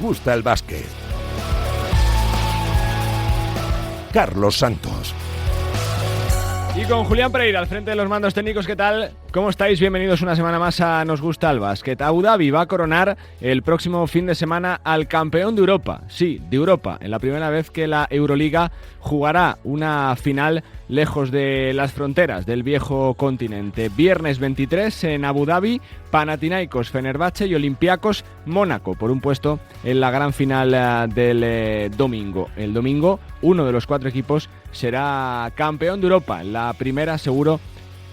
gusta el básquet. Carlos Santos. Y con Julián Pereira al frente de los mandos técnicos, ¿qué tal? ¿Cómo estáis? Bienvenidos una semana más a Nos Gusta el Básquet. Abu Dhabi va a coronar el próximo fin de semana al campeón de Europa. Sí, de Europa. En la primera vez que la Euroliga jugará una final lejos de las fronteras del viejo continente. Viernes 23 en Abu Dhabi, Panathinaikos, Fenerbahce y Olympiacos Mónaco por un puesto en la gran final del domingo. El domingo, uno de los 4 equipos será campeón de Europa. La primera, seguro,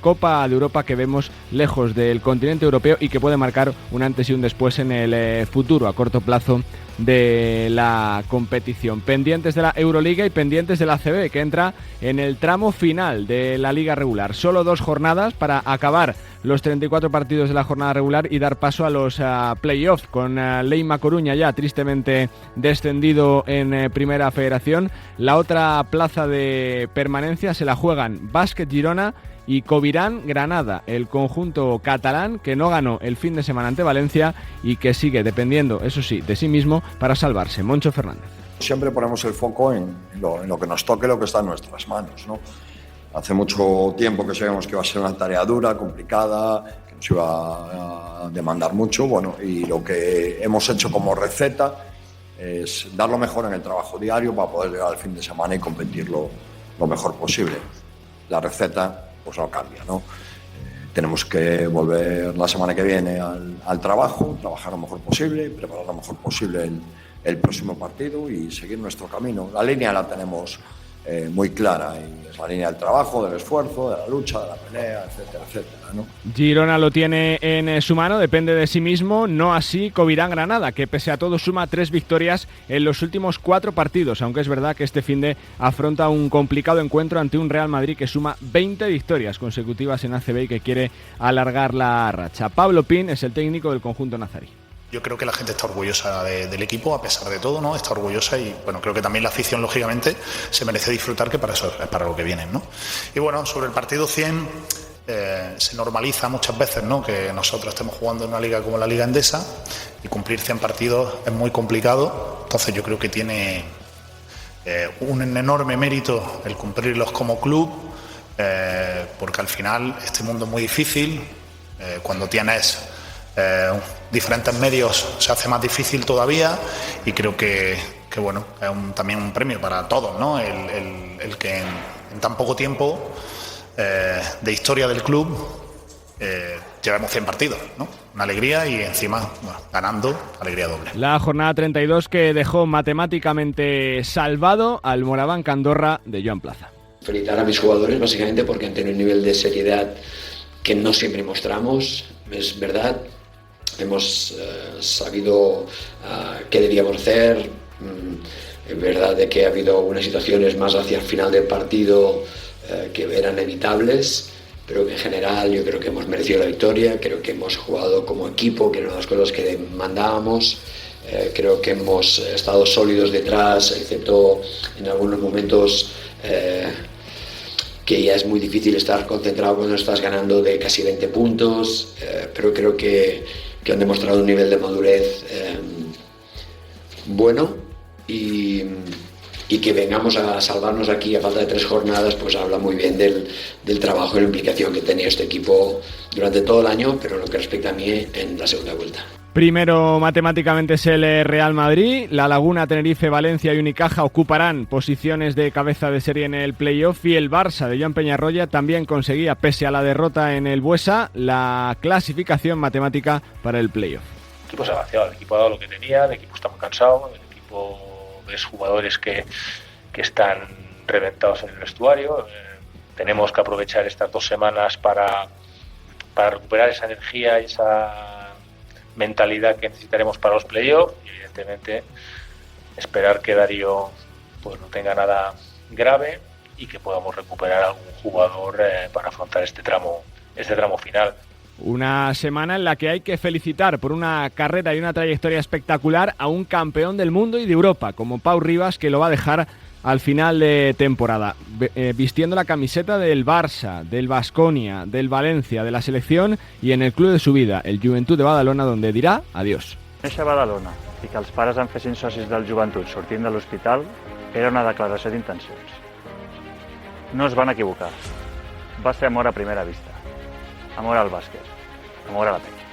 Copa de Europa que vemos lejos del continente europeo y que puede marcar un antes y un después en el futuro a corto plazo de la competición. Pendientes de la Euroliga y pendientes de la ACB, que entra en el tramo final de la liga regular. Solo 2 jornadas para acabar los 34 partidos de la jornada regular y dar paso a los playoffs, con Leima Coruña ya tristemente descendido en Primera Federación. La otra plaza de permanencia se la juegan Básquet Girona y Covirán Granada, el conjunto catalán que no ganó el fin de semana ante Valencia y que sigue dependiendo, eso sí, de sí mismo para salvarse. Moncho Fernández. Siempre ponemos el foco en lo que nos toque, lo que está en nuestras manos, ¿no? Hace mucho tiempo que sabíamos que iba a ser una tarea dura, complicada, que nos iba a demandar mucho, bueno, y lo que hemos hecho como receta es dar lo mejor en el trabajo diario para poder llegar al fin de semana y competir lo mejor posible. La receta pues no cambia, ¿no? Tenemos que volver la semana que viene al trabajo, trabajar lo mejor posible, preparar lo mejor posible el próximo partido y seguir nuestro camino. La línea la tenemos muy clara y es la línea del trabajo, del esfuerzo, de la lucha, de la pelea, etcétera, etcétera, ¿no? Girona lo tiene en su mano, depende de sí mismo, no así Covirán Granada, que pese a todo suma 3 victorias en los últimos 4 partidos, aunque es verdad que este finde afronta un complicado encuentro ante un Real Madrid que suma 20 victorias consecutivas en ACB y que quiere alargar la racha. Pablo Pin es el técnico del conjunto nazarí. Yo creo que la gente está orgullosa del equipo, a pesar de todo, ¿no? Está orgullosa y, bueno, creo que también la afición, lógicamente, se merece disfrutar, que para eso es para lo que vienen, ¿no? Y, bueno, sobre el partido 100, se normaliza muchas veces, ¿no?, que nosotros estemos jugando en una liga como la Liga Endesa y cumplir 100 partidos es muy complicado. Entonces yo creo que tiene un enorme mérito el cumplirlos como club, porque al final este mundo es muy difícil. Cuando tienes diferentes medios se hace más difícil todavía, y creo que bueno, es también un premio para todos, ¿no? El que en tan poco tiempo de historia del club llevamos 100 partidos, ¿no? Una alegría y encima, bueno, ganando, alegría doble. La jornada 32 que dejó matemáticamente salvado al Moraván Andorra de Joan Plaza. Felicitar a mis jugadores básicamente porque han tenido un nivel de seriedad que no siempre mostramos, es verdad. Hemos sabido qué debíamos hacer. Es verdad de que ha habido unas situaciones más hacia el final del partido que eran evitables, pero que en general yo creo que hemos merecido la victoria. Creo que hemos jugado como equipo, que eran las cosas que demandábamos. Creo que hemos estado sólidos detrás, excepto en algunos momentos que ya es muy difícil estar concentrado cuando estás ganando de casi 20 puntos, pero creo que han demostrado un nivel de madurez bueno, y que vengamos a salvarnos aquí a falta de 3 jornadas, pues habla muy bien del trabajo y la implicación que tenía este equipo durante todo el año, pero en lo que respecta a mí en la segunda vuelta. Primero matemáticamente es el Real Madrid. La Laguna, Tenerife, Valencia y Unicaja ocuparán posiciones de cabeza de serie en el playoff, y el Barça de Joan Peñarroya también conseguía, pese a la derrota en el Buesa, la clasificación matemática para el playoff. El equipo se ha vaciado, el equipo ha dado lo que tenía, el equipo está muy cansado, el equipo ves jugadores que están reventados en el vestuario. Tenemos que aprovechar estas 2 semanas para recuperar esa energía y esa mentalidad que necesitaremos para los playoffs, y evidentemente esperar que Darío pues no tenga nada grave y que podamos recuperar a algún jugador para afrontar este tramo final. Una semana en la que hay que felicitar por una carrera y una trayectoria espectacular a un campeón del mundo y de Europa como Pau Ribas, que lo va a dejar al final de temporada, vistiendo la camiseta del Barça, del Baskonia, del Valencia, de la selección y en el club de su vida, el Joventut de Badalona, donde dirá adiós. Ese Badalona, i que els pares em fessin socis del Joventut sortint de l'hospital era una declaració d'intencions. No es van equivocar. Va ser amor a primera vista. Amor al bàsquet. Amor a la penya.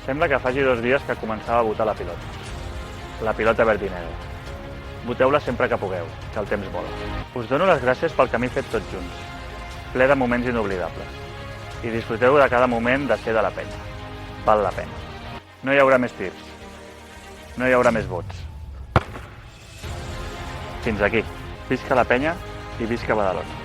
Sembla que faci 2 dies que començava a botar la pilota. La pilota verd i negra. Boteu-la sempre que pugueu, que el temps vola. Us dono les gràcies pel camí fet tots junts, ple de moments inoblidables. I disfruteu de cada moment de ser de la penya. Val la pena. No hi haurà més tirs. No hi haurà més vots. Fins aquí. Visca la penya y visca Badalona.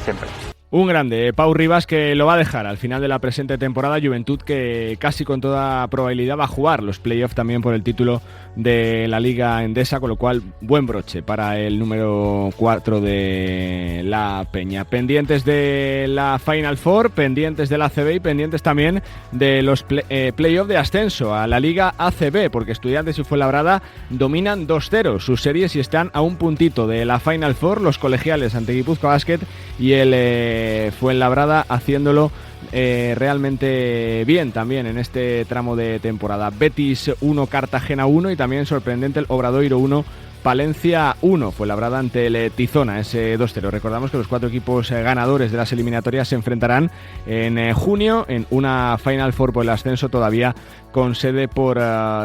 Siempre. Un grande, Pau Ribas, que lo va a dejar al final de la presente temporada. Juventud que casi con toda probabilidad va a jugar los playoffs también por el título de la Liga Endesa, con lo cual buen broche para el número 4 de la Peña. Pendientes de la Final Four, pendientes del ACB y pendientes también de los playoffs de ascenso a la Liga ACB, porque Estudiantes y Fuenlabrada dominan 2-0 sus series y están a un puntito de la Final Four, los colegiales ante Guipúzcoa Basket y el Fuenlabrada haciéndolo realmente bien también en este tramo de temporada. Betis 1, Cartagena 1 y también sorprendente el Obradoiro 1, Palencia 1, Fuenlabrada ante el Tizona, ese 2-0. Recordamos que los 4 equipos ganadores de las eliminatorias se enfrentarán en junio en una Final Four por el ascenso todavía con sede por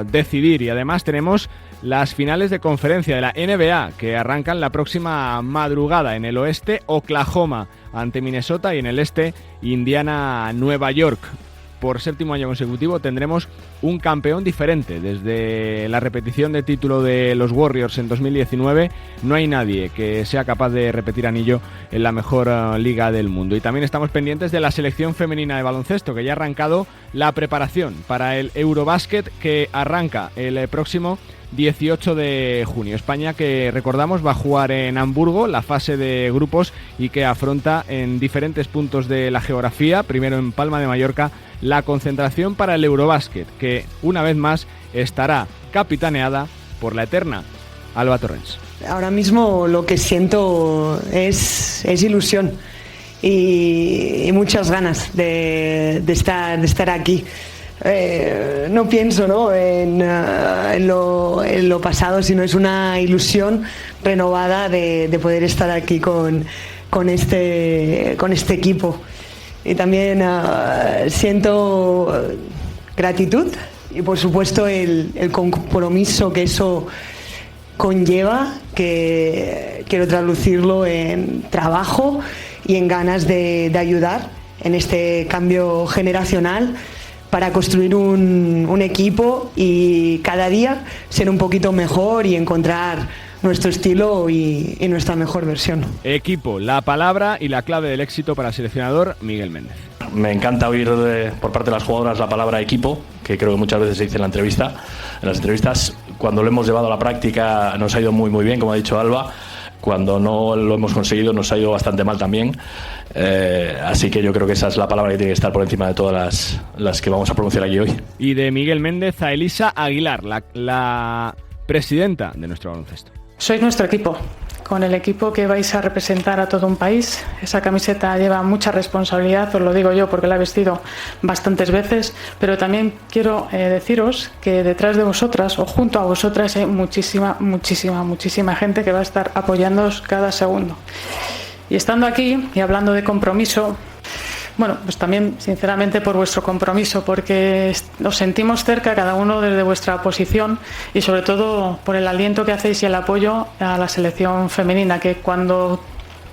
decidir. Y además tenemos las finales de conferencia de la NBA que arrancan la próxima madrugada. En el oeste, Oklahoma ante Minnesota y en el este, Indiana, Nueva York. Por 7º año consecutivo tendremos un campeón diferente. Desde la repetición de título de los Warriors en 2019, no hay nadie que sea capaz de repetir anillo en la mejor liga del mundo. Y también estamos pendientes de la selección femenina de baloncesto, que ya ha arrancado la preparación para el Eurobasket, que arranca el próximo 18 de junio. España, que recordamos va a jugar en Hamburgo la fase de grupos y que afronta en diferentes puntos de la geografía, primero en Palma de Mallorca, la concentración para el Eurobasket, que una vez más estará capitaneada por la eterna Alba Torrens. Ahora mismo lo que siento es ilusión y muchas ganas de estar aquí. No pienso en lo pasado, sino es una ilusión renovada de poder estar aquí con este equipo. Y también siento gratitud y por supuesto el compromiso que eso conlleva, que quiero traducirlo en trabajo y en ganas de ayudar en este cambio generacional para construir un equipo y cada día ser un poquito mejor y encontrar nuestro estilo y nuestra mejor versión. Equipo, la palabra y la clave del éxito para el seleccionador Miguel Méndez. Me encanta oír por parte de las jugadoras la palabra equipo, que creo que muchas veces se dice en la entrevista. En las entrevistas, cuando lo hemos llevado a la práctica, nos ha ido muy muy bien, como ha dicho Alba. Cuando no lo hemos conseguido, nos ha ido bastante mal también. Así que yo creo que esa es la palabra que tiene que estar por encima de todas las que vamos a pronunciar aquí hoy. Y de Miguel Méndez a Elisa Aguilar, la presidenta de nuestro baloncesto. Sois nuestro equipo, con el equipo que vais a representar a todo un país. Esa camiseta lleva mucha responsabilidad, os lo digo yo porque la he vestido bastantes veces, pero también quiero deciros que detrás de vosotras o junto a vosotras hay muchísima gente que va a estar apoyándoos cada segundo. Y estando aquí y hablando de compromiso, bueno, pues también sinceramente por vuestro compromiso, porque os sentimos cerca cada uno desde vuestra posición y sobre todo por el aliento que hacéis y el apoyo a la selección femenina, que cuando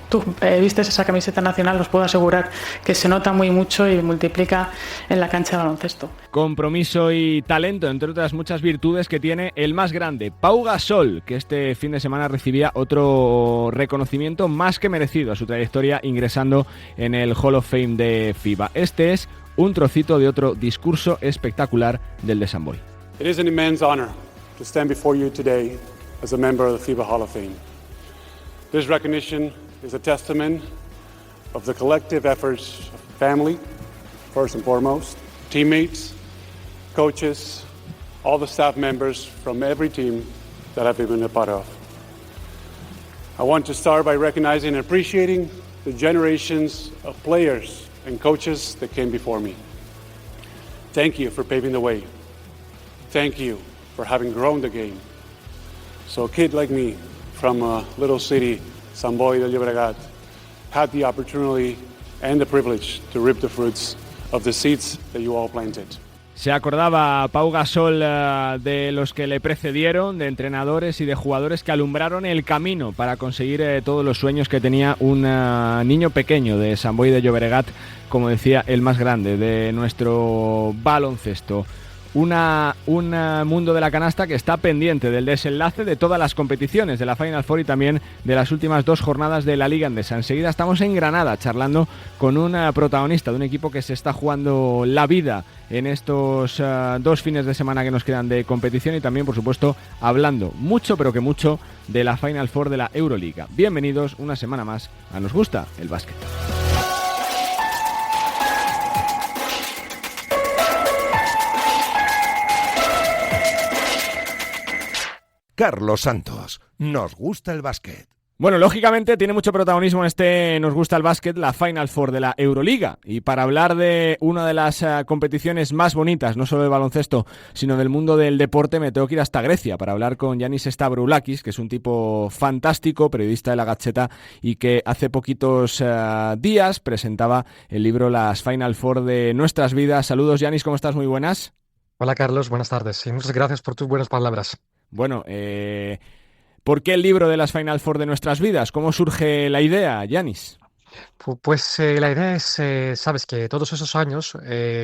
tú vistes esa camiseta nacional os puedo asegurar que se nota muy mucho y multiplica en la cancha de baloncesto. Compromiso y talento, entre otras muchas virtudes que tiene el más grande, Pau Gasol, que este fin de semana recibía otro reconocimiento más que merecido a su trayectoria ingresando en el Hall of Fame de FIBA. Este es un trocito de otro discurso espectacular del de Samboy. It is an immense honor to stand before you today as a member of the FIBA Hall of Fame. This recognition is a testament of the collective efforts of family, first and foremost, teammates, coaches, all the staff members from every team that I've been a part of. I want to start by recognizing and appreciating the generations of players and coaches that came before me. Thank you for paving the way. Thank you for having grown the game. So a kid like me from a little city, Sant Boi de Llobregat, had the opportunity and the privilege to reap the fruits of the seeds that you all planted. Se acordaba Pau Gasol de los que le precedieron, de entrenadores y de jugadores que alumbraron el camino para conseguir todos los sueños que tenía un niño pequeño de Sant Boi de Llobregat, como decía, el más grande de nuestro baloncesto. Un mundo de la canasta que está pendiente del desenlace de todas las competiciones, de la Final Four y también de las últimas 2 jornadas de la Liga Endesa. Enseguida estamos en Granada charlando con un protagonista de un equipo que se está jugando la vida en estos 2 fines de semana que nos quedan de competición y también, por supuesto, hablando mucho, pero que mucho, de la Final Four de la Euroliga. Bienvenidos una semana más a Nos Gusta el Básquet. Carlos Santos, Nos Gusta el Básquet. Bueno, lógicamente tiene mucho protagonismo en este Nos Gusta el Básquet, la Final Four de la Euroliga. Y para hablar de una de las competiciones más bonitas, no solo del baloncesto, sino del mundo del deporte, me tengo que ir hasta Grecia para hablar con Yannis Stavroulakis, que es un tipo fantástico, periodista de La Gazzetta, y que hace poquitos días presentaba el libro Las Final Four de Nuestras Vidas. Saludos, Yannis, ¿cómo estás? Muy buenas. Hola, Carlos, buenas tardes y muchas gracias por tus buenas palabras. Bueno, ¿por qué el libro de las Final Four de Nuestras Vidas? ¿Cómo surge la idea, Yannis? Pues la idea es, sabes que todos esos años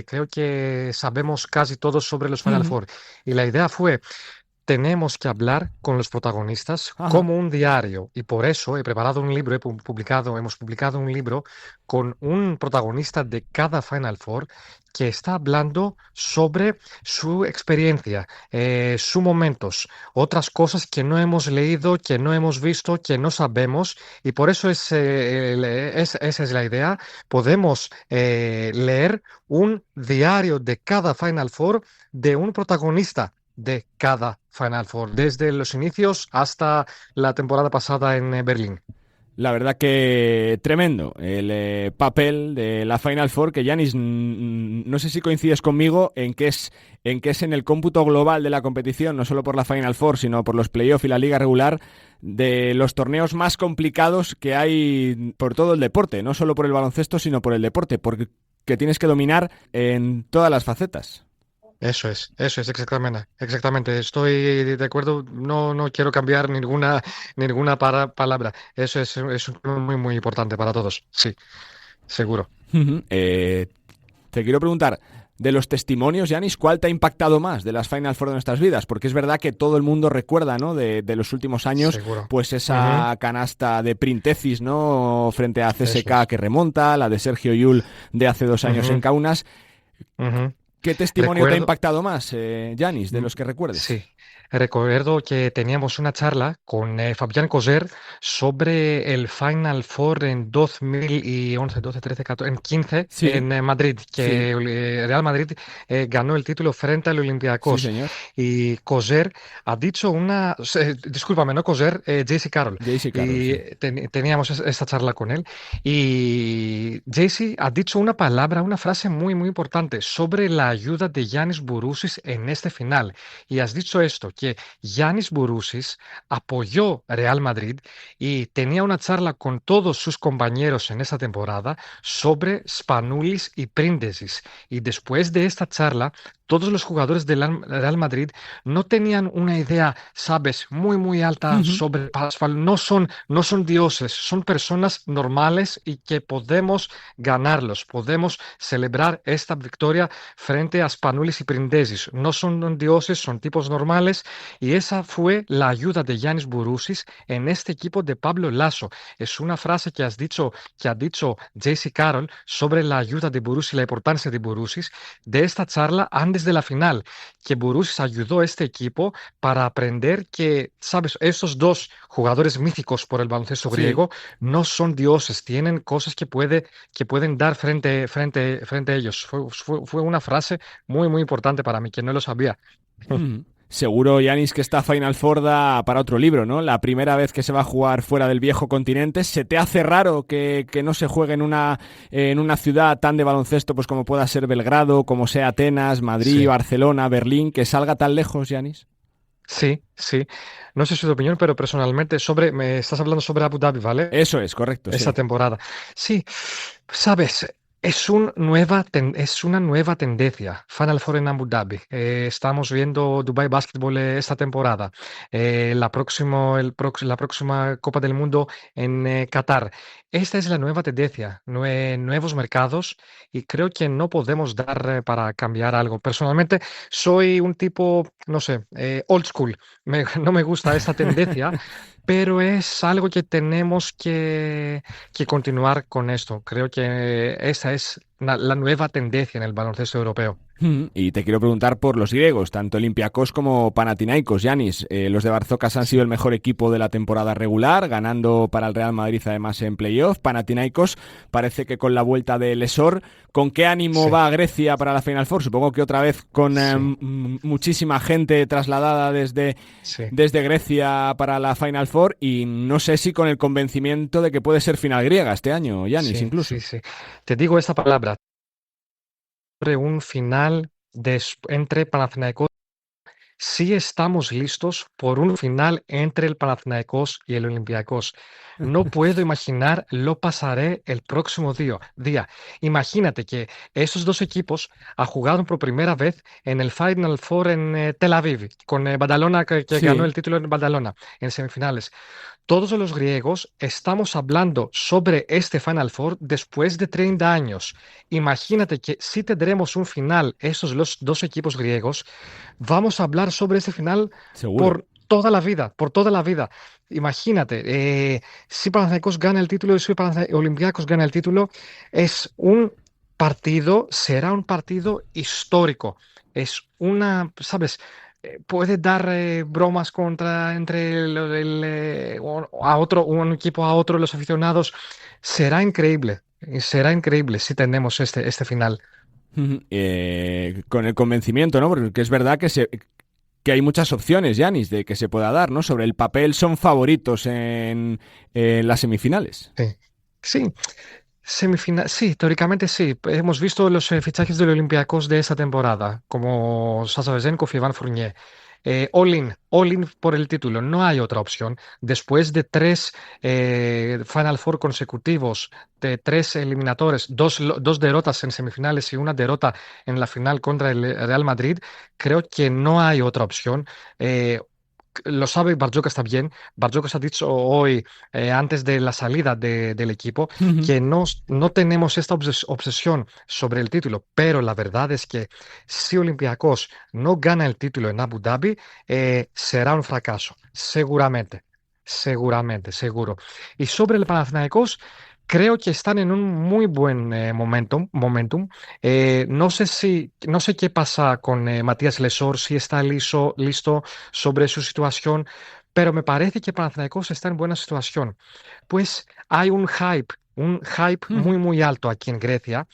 creo que sabemos casi todos sobre los Final Four y la idea fue, tenemos que hablar con los protagonistas como un diario y por eso he preparado un libro, hemos publicado un libro con un protagonista de cada Final Four que está hablando sobre su experiencia, sus momentos, otras cosas que no hemos leído, que no hemos visto, que no sabemos y por eso esa es la idea. Podemos leer un diario de cada Final Four de un protagonista de cada Final Four, desde los inicios hasta la temporada pasada en Berlín. La verdad que tremendo el papel de la Final Four, que Yannis, no sé si coincides conmigo en que es en el cómputo global de la competición, no solo por la Final Four, sino por los playoffs y la liga regular, de los torneos más complicados que hay por todo el deporte, no solo por el baloncesto, sino por el deporte, porque tienes que dominar en todas las facetas. Eso es, exactamente. Estoy de acuerdo, no quiero cambiar ninguna palabra. Eso es muy, muy importante para todos, sí, seguro. Te quiero preguntar, de los testimonios, Yannis, ¿cuál te ha impactado más de las Final Four de Nuestras Vidas? Porque es verdad que todo el mundo recuerda, ¿no?, de los últimos años, seguro. Pues esa canasta de Printezis, ¿no?, frente a CSKA que remonta, la de Sergio Llull de hace 2 años en Kaunas. ¿Qué testimonio te ha impactado más, Yannis, de los que recuerdes? Sí, recuerdo que teníamos una charla con Fabián Coser sobre el Final Four en 2011, 12, 13, 14, en 15 en Madrid, que el Real Madrid ganó el título frente al Olympiacos. Sí, señor. Y Coser ha dicho discúlpame, no Coser, JC Carroll. Y teníamos esta charla con él. Y JC ha dicho una frase muy, muy importante sobre la ayuda de Giannis Bourousis en este final. Y has dicho esto, que Giannis Bourousis apoyó a Real Madrid y tenía una charla con todos sus compañeros en esa temporada sobre Spanoulis y Printezis. Y después de esta charla, todos los jugadores del Real Madrid no tenían una idea, sabes, muy, muy alta sobre Pascual. No son dioses, son personas normales y que podemos ganarlos, podemos celebrar esta victoria frente a Spanoulis y Printezis. No son dioses, son tipos normales y esa fue la ayuda de Giannis Bourousis en este equipo de Pablo Laso. Es una frase que ha dicho JC Carroll sobre la ayuda de Bourousis y la importancia de Bourousis de esta charla antes de la final, que Bourousis ayudó a este equipo para aprender que, sabes, estos 2 jugadores míticos por el baloncesto griego no son dioses, tienen cosas que pueden dar frente a ellos. Fue una frase muy, muy importante para mí, que no lo sabía. Seguro, Yannis, que esta Final Four da para otro libro, ¿no? La primera vez que se va a jugar fuera del viejo continente. ¿Se te hace raro que no se juegue en una ciudad tan de baloncesto pues como pueda ser Belgrado, como sea Atenas, Madrid, Barcelona, Berlín, que salga tan lejos, Yannis? Sí, sí. No sé su opinión, pero personalmente me estás hablando sobre Abu Dhabi, ¿vale? Eso es, correcto. Esta sí. temporada. Sí, sabes, es una nueva tendencia. Final Four en Abu Dhabi. Estamos viendo Dubai Basketball esta temporada. La próxima Copa del Mundo en Qatar. Esta es la nueva tendencia, nuevos mercados, y creo que no podemos dar para cambiar algo. Personalmente, soy un tipo, no sé, old school. No me gusta esta tendencia, pero es algo que tenemos que continuar con esto. Creo que esa es la nueva tendencia en el baloncesto europeo. Y te quiero preguntar por los griegos, tanto Olympiacos como Panathinaikos. Yanis, los de Barzokas han sido el mejor equipo de la temporada regular, ganando para el Real Madrid además en playoff. Panathinaikos parece que con la vuelta de Lesor. ¿Con qué ánimo va Grecia para la Final Four? Supongo que otra vez con muchísima gente trasladada desde Grecia para la Final Four, y no sé si con el convencimiento de que puede ser final griega este año, Yanis, incluso. Sí. Te digo esta palabra. Un final entre Panathinaikos. Sí estamos listos por un final entre el Panathinaikos y el Olympiacos. No puedo imaginar lo pasaré el próximo día. Imagínate que esos dos equipos han jugado por primera vez en el Final Four en Tel Aviv, con Badalona, que ganó el título en Badalona, en semifinales. Todos los griegos estamos hablando sobre este Final Four después de 30 años. Imagínate que si tendremos un final, los dos equipos griegos, vamos a hablar sobre ese final por toda la vida. Imagínate, si Panathinaikos gana el título y si Olympiacos gana el título, será un partido histórico. Es ¿sabes? Puede dar bromas entre un equipo a otro, los aficionados. Será increíble si tenemos este final. Con el convencimiento, ¿no? Porque es verdad que hay muchas opciones, Yanis, de que se pueda dar, ¿no? Sobre el papel son favoritos en las semifinales. Sí. Sí, teóricamente sí. Hemos visto los fichajes del Olympiacos de esta temporada, como Sasha Vezenkov y Evan Fournier. All in por el título, no hay otra opción. Después de 3 Final Four consecutivos, de 3 eliminatorias, dos derrotas en semifinales y una derrota en la final contra el Real Madrid, creo que no hay otra opción. Lo sabe Barjokas también. Barjokas ha dicho hoy, antes de la salida del equipo, que no tenemos esta obsesión sobre el título, pero la verdad es que si Olympiacos no gana el título en Abu Dhabi, será un fracaso, seguramente, seguro. Y sobre el Panathinaikos, creo que están en un muy buen momentum. No sé qué pasa con Matías Lesor, si está listo sobre su situación, pero me parece que Panathinaikos está en buena situación. Pues hay un hype muy alto aquí en Grecia,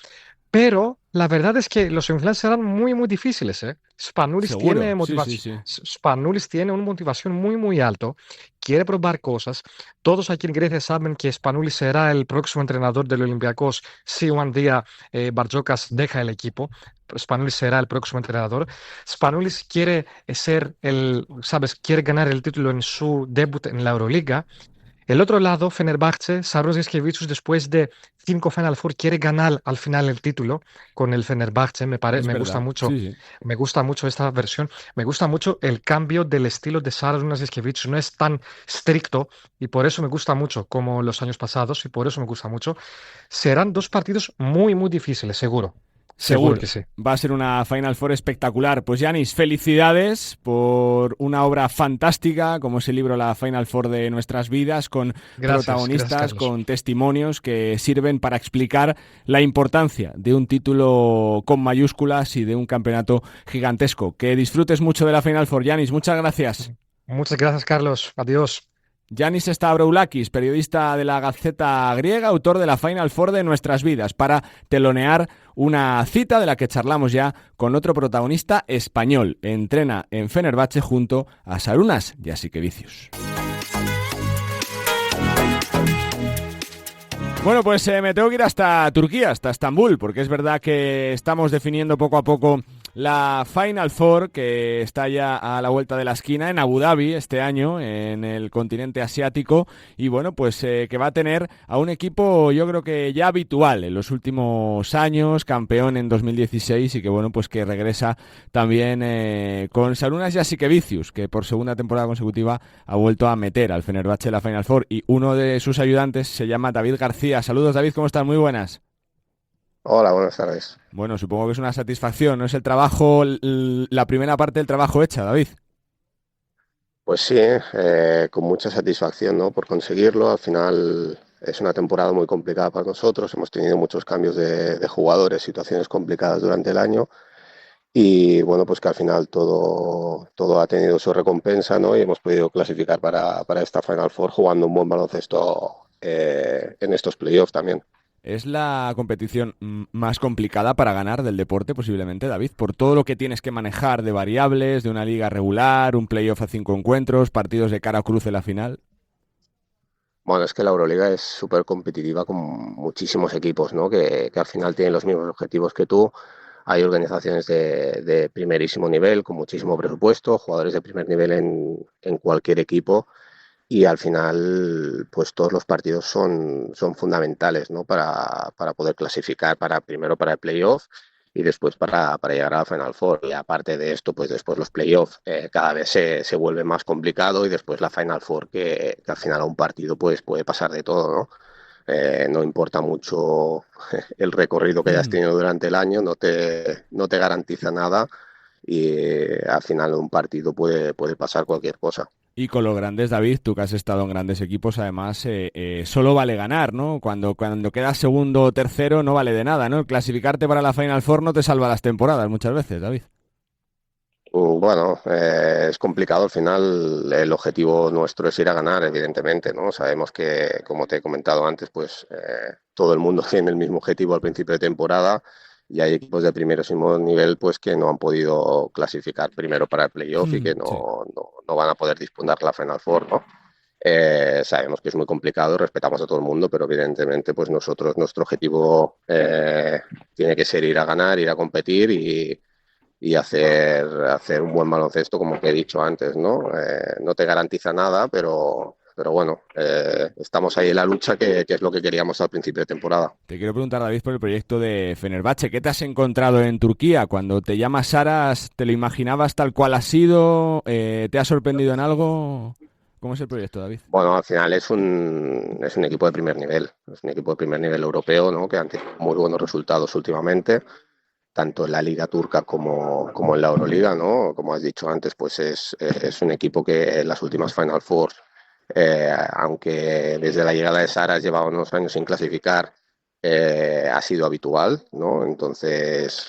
pero la verdad es que los semifinales serán muy difíciles. Spanoulis tiene motivación. Spanoulis tiene una motivación muy alto. Quiere probar cosas. Todos aquí en Grecia saben que Spanoulis será el próximo entrenador del Olympiacos si un día Barjokas deja el equipo. Spanoulis será el próximo entrenador. Spanoulis quiere quiere ganar el título en su debut en la Euroliga. El otro lado, Fenerbahce, Saros Jasikevičius, después de 5 Final Four, quiere ganar al final el título con el Fenerbahce. Me gusta mucho. Me gusta mucho esta versión. Me gusta mucho el cambio del estilo de Saros Jasikevičius. No es tan estricto y por eso me gusta mucho como los años pasados y por eso me gusta mucho. Serán 2 partidos muy difíciles, seguro. Seguro que sí. Va a ser una Final Four espectacular. Pues Yanis, felicidades por una obra fantástica como es el libro La Final Four de nuestras vidas, con protagonistas, con testimonios que sirven para explicar la importancia de un título con mayúsculas y de un campeonato gigantesco. Que disfrutes mucho de la Final Four, Yanis. Muchas gracias. Muchas gracias, Carlos. Adiós. Yanis Stavroulakis, periodista de la Gaceta griega, autor de la Final Four de nuestras vidas, para telonear una cita de la que charlamos ya con otro protagonista español. Entrena en Fenerbahce junto a Sarunas Jasikevičius. Bueno, pues me tengo que ir hasta Turquía, hasta Estambul, porque es verdad que estamos definiendo poco a poco la Final Four, que está ya a la vuelta de la esquina en Abu Dhabi este año, en el continente asiático, y bueno, pues que va a tener a un equipo yo creo que ya habitual en los últimos años, campeón en 2016, y que bueno, pues que regresa también con Sarunas Jasikevicius, que por segunda temporada consecutiva ha vuelto a meter al Fenerbahce en la Final Four, y uno de sus ayudantes se llama David García. Saludos, David, ¿cómo estás? Muy buenas. Hola, buenas tardes. Bueno, supongo que es una satisfacción, ¿no? Es el trabajo, la primera parte del trabajo hecha, David. Pues sí, con mucha satisfacción, ¿no? Por conseguirlo. Al final es una temporada muy complicada para nosotros. Hemos tenido muchos cambios de jugadores, situaciones complicadas durante el año. Y bueno, pues que al final todo ha tenido su recompensa, ¿no? Y hemos podido clasificar para esta Final Four jugando un buen baloncesto en estos playoffs también. ¿Es la competición más complicada para ganar del deporte posiblemente, David? Por todo lo que tienes que manejar de variables, de una liga regular, un playoff a 5 encuentros, partidos de cara o cruce en la final. Bueno, es que la Euroliga es súper competitiva con muchísimos equipos, ¿no? Que al final tienen los mismos objetivos que tú. Hay organizaciones de primerísimo nivel, con muchísimo presupuesto, jugadores de primer nivel en cualquier equipo. Y al final, pues todos los partidos son fundamentales, ¿no? Para poder clasificar primero para el playoff y después para llegar a la Final Four. Y aparte de esto, pues después los playoffs cada vez se vuelve más complicado, y después la Final Four, que al final a un partido pues puede pasar de todo, ¿no? No importa mucho el recorrido que hayas tenido durante el año, no te garantiza nada, y al final en un partido puede pasar cualquier cosa. Y con los grandes, David, tú que has estado en grandes equipos, además, solo vale ganar, ¿no? Cuando quedas segundo o tercero no vale de nada, ¿no? El clasificarte para la Final Four no te salva las temporadas muchas veces, David. Bueno, es complicado. Al final el objetivo nuestro es ir a ganar, evidentemente, ¿no? Sabemos que, como te he comentado antes, pues todo el mundo tiene el mismo objetivo al principio de temporada, y hay equipos de primerísimo nivel pues que no han podido clasificar primero para el playoff y que no van a poder disputar la Final Four, ¿no? Sabemos que es muy complicado, respetamos a todo el mundo, pero evidentemente pues nuestro objetivo tiene que ser ir a ganar, ir a competir y hacer un buen baloncesto, como que he dicho antes, ¿no? No te garantiza nada, pero bueno, estamos ahí en la lucha, que es lo que queríamos al principio de temporada. Te quiero preguntar, David, por el proyecto de Fenerbahce. ¿Qué te has encontrado en Turquía? Cuando te llama Saras, ¿te lo imaginabas tal cual ha sido? ¿Te ha sorprendido en algo? ¿Cómo es el proyecto, David? Bueno, al final es un equipo de primer nivel. Es un equipo de primer nivel europeo, ¿no? Que han tenido muy buenos resultados últimamente, tanto en la Liga Turca como en la Euroliga, ¿no? Como has dicho antes, pues es un equipo que en las últimas Final Four, aunque desde la llegada de Saras llevaba unos años sin clasificar, ha sido habitual, ¿no? Entonces,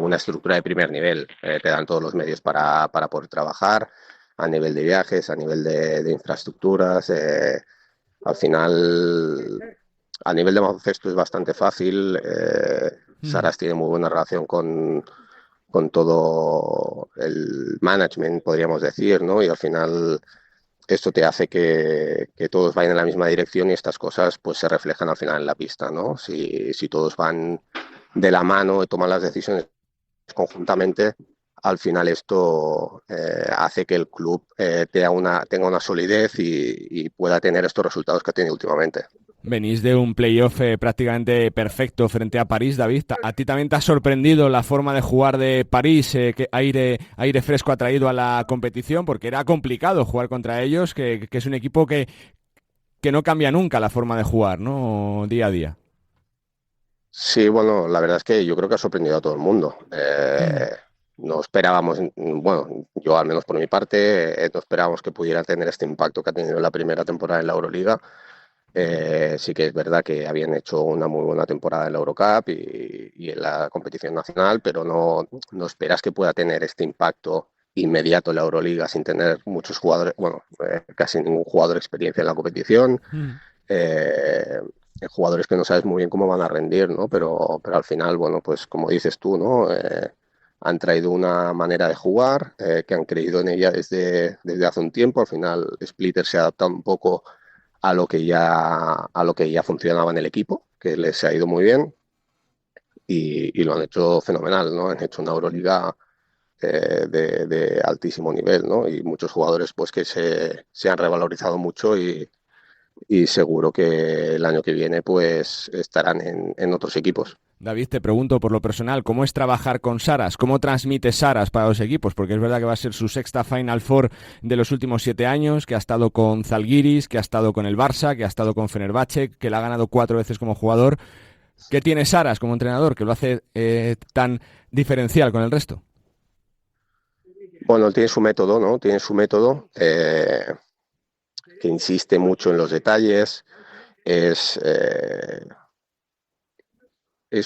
una estructura de primer nivel, te dan todos los medios para poder trabajar a nivel de viajes, a nivel de infraestructuras. Al final, a nivel de baloncesto es bastante fácil. Saras tiene muy buena relación con todo el management, podríamos decir, ¿no? Y al final esto te hace que todos vayan en la misma dirección, y estas cosas pues se reflejan al final en la pista, ¿no? Si todos van de la mano y toman las decisiones conjuntamente, al final esto hace que el club tenga una solidez y pueda tener estos resultados que ha tenido últimamente. Venís de un playoff prácticamente perfecto frente a París, David. ¿A ti también te ha sorprendido la forma de jugar de París? ¿Qué aire fresco ha traído a la competición? Porque era complicado jugar contra ellos, que es un equipo que no cambia nunca la forma de jugar, ¿no? Día a día. Sí, bueno, la verdad es que yo creo que ha sorprendido a todo el mundo. No esperábamos, bueno, yo al menos por mi parte, no esperábamos que pudiera tener este impacto que ha tenido en la primera temporada en la Euroliga. Sí que es verdad que habían hecho una muy buena temporada en la Eurocup y en la competición nacional, pero no esperas que pueda tener este impacto inmediato en la Euroliga sin tener muchos jugadores, bueno, casi ningún jugador de experiencia en la competición. Jugadores que no sabes muy bien cómo van a rendir, ¿no? Pero al final, bueno, pues como dices tú, ¿no? Han traído una manera de jugar, que han creído en ella desde hace un tiempo. Al final Splitter se ha adaptado un poco a lo que ya funcionaba en el equipo, que les ha ido muy bien, y lo han hecho fenomenal, ¿no? Han hecho una Euroliga de altísimo nivel, ¿no? Y muchos jugadores pues que se han revalorizado mucho y seguro que el año que viene pues estarán en otros equipos. David, te pregunto por lo personal, ¿cómo es trabajar con Saras? ¿Cómo transmite Saras para los equipos? Porque es verdad que va a ser su sexta Final Four de los últimos 7 años, que ha estado con Zalgiris, que ha estado con el Barça, que ha estado con Fenerbahce, que la ha ganado 4 veces como jugador. ¿Qué tiene Saras como entrenador que lo hace tan diferencial con el resto? Bueno, tiene su método, ¿no? Tiene su método que insiste mucho en los detalles, es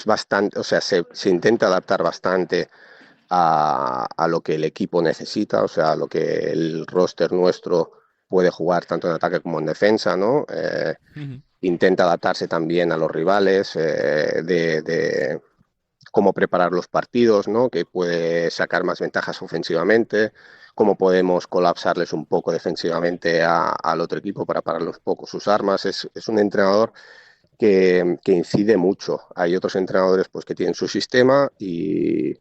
bastante, o sea, se intenta adaptar bastante a lo que el equipo necesita, o sea, a lo que el roster nuestro puede jugar tanto en ataque como en defensa, ¿no? Intenta adaptarse también a los rivales, de cómo preparar los partidos, ¿no? Que puede sacar más ventajas ofensivamente, cómo podemos colapsarles un poco defensivamente al otro equipo para pararles un poco sus armas. Es un entrenador que incide mucho. Hay otros entrenadores pues que tienen su sistema y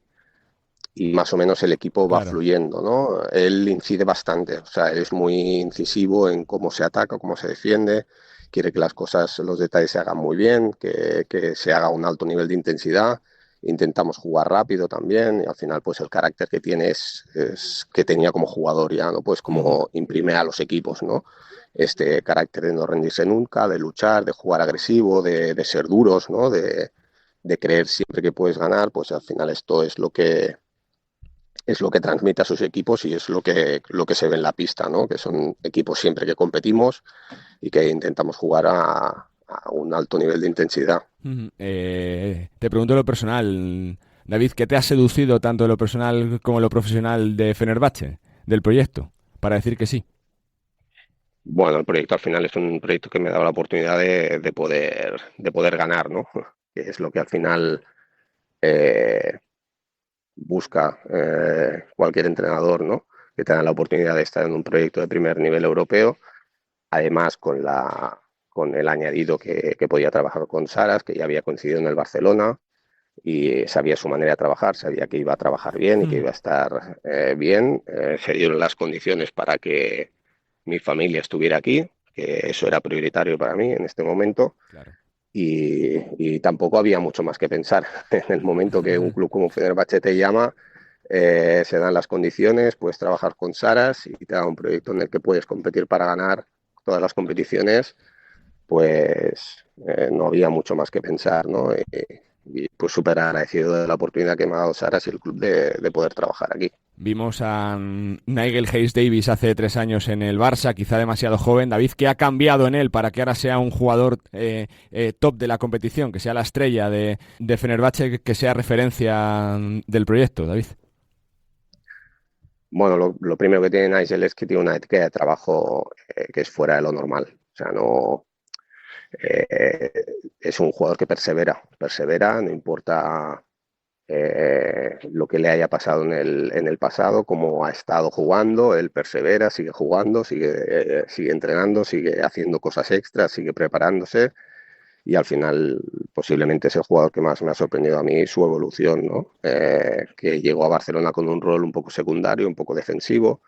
más o menos el equipo va fluyendo, ¿no? Él incide bastante, o sea, él es muy incisivo en cómo se ataca, cómo se defiende, quiere que las cosas, los detalles se hagan muy bien, que se haga un alto nivel de intensidad. Intentamos jugar rápido también y al final pues el carácter que tiene es que tenía como jugador ya, ¿no? Pues como imprime a los equipos, ¿no? Este carácter de no rendirse nunca, de luchar, de jugar agresivo, de ser duros, ¿no? De creer siempre que puedes ganar, pues al final esto es lo que transmite a sus equipos y es lo que se ve en la pista, ¿no? Que son equipos siempre que competimos y que intentamos jugar a un alto nivel de intensidad. Te pregunto lo personal, David, ¿qué te ha seducido tanto en lo personal como en lo profesional de Fenerbahce, del proyecto, para decir que sí? Bueno, el proyecto al final es un proyecto que me da la oportunidad de poder ganar, ¿no? Que es lo que al final busca cualquier entrenador, ¿no? Que tenga la oportunidad de estar en un proyecto de primer nivel europeo, además con el añadido que podía trabajar con Saras, que ya había coincidido en el Barcelona y sabía su manera de trabajar, sabía que iba a trabajar bien y que iba a estar bien. Se dieron las condiciones para que mi familia estuviera aquí, que eso era prioritario para mí en este momento. Claro. Y tampoco había mucho más que pensar. En el momento que un club como Fenerbahce te llama, se dan las condiciones, puedes trabajar con Saras y te da un proyecto en el que puedes competir para ganar todas las competiciones, pues no había mucho más que pensar, ¿no? Y pues súper agradecido de la oportunidad que me ha dado Saras y el club de poder trabajar aquí. Vimos a Nigel Hayes-Davis hace 3 años en el Barça, quizá demasiado joven. David, ¿qué ha cambiado en él para que ahora sea un jugador top de la competición, que sea la estrella de Fenerbahce, que sea referencia del proyecto, David? Bueno, lo primero que tiene Nigel es que tiene una ética de trabajo que es fuera de lo normal. O sea, no... es un jugador que persevera, no importa lo que le haya pasado en el pasado, como ha estado jugando, él persevera, sigue jugando, sigue entrenando, sigue haciendo cosas extras, sigue preparándose y al final posiblemente es el jugador que más me ha sorprendido a mí su evolución, ¿no? Que llegó a Barcelona con un rol un poco secundario, un poco defensivo.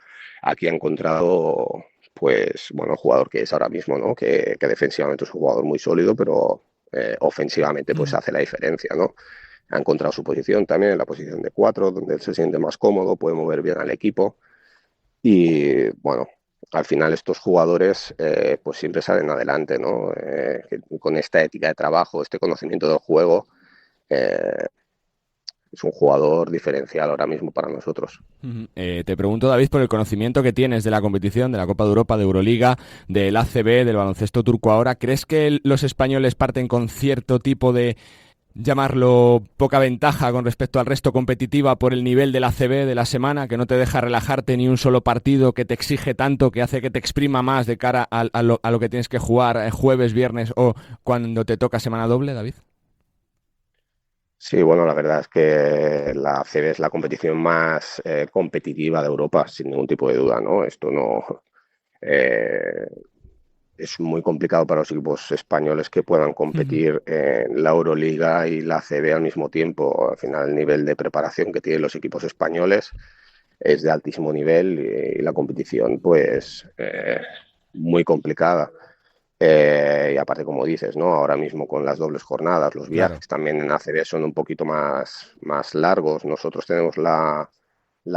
Aquí ha encontrado pues bueno, el jugador que es ahora mismo, ¿no? Que defensivamente es un jugador muy sólido, pero ofensivamente pues hace la diferencia, ¿no? Ha encontrado su posición también en la posición de 4, donde él se siente más cómodo, puede mover bien al equipo y bueno, al final estos jugadores pues siempre salen adelante, ¿no? Con esta ética de trabajo, este conocimiento del juego, es un jugador diferencial ahora mismo para nosotros. Te pregunto, David, por el conocimiento que tienes de la competición, de la Copa de Europa, de Euroliga, del ACB, del baloncesto turco ahora. ¿Crees que los españoles parten con cierto tipo de, llamarlo, poca ventaja con respecto al resto competitiva por el nivel del ACB de la semana, que no te deja relajarte ni un solo partido, que te exige tanto, que hace que te exprima más de cara a lo que tienes que jugar jueves, viernes o cuando te toca semana doble, David? Sí, bueno, la verdad es que la ACB es la competición más competitiva de Europa, sin ningún tipo de duda, ¿no? Esto no... es muy complicado para los equipos españoles que puedan competir en la Euroliga y la ACB al mismo tiempo. Al final, el nivel de preparación que tienen los equipos españoles es de altísimo nivel y la competición, pues, muy complicada. Y aparte, como dices, ¿no? Ahora mismo con las dobles jornadas, los viajes también en ACB son un poquito más largos. Nosotros tenemos la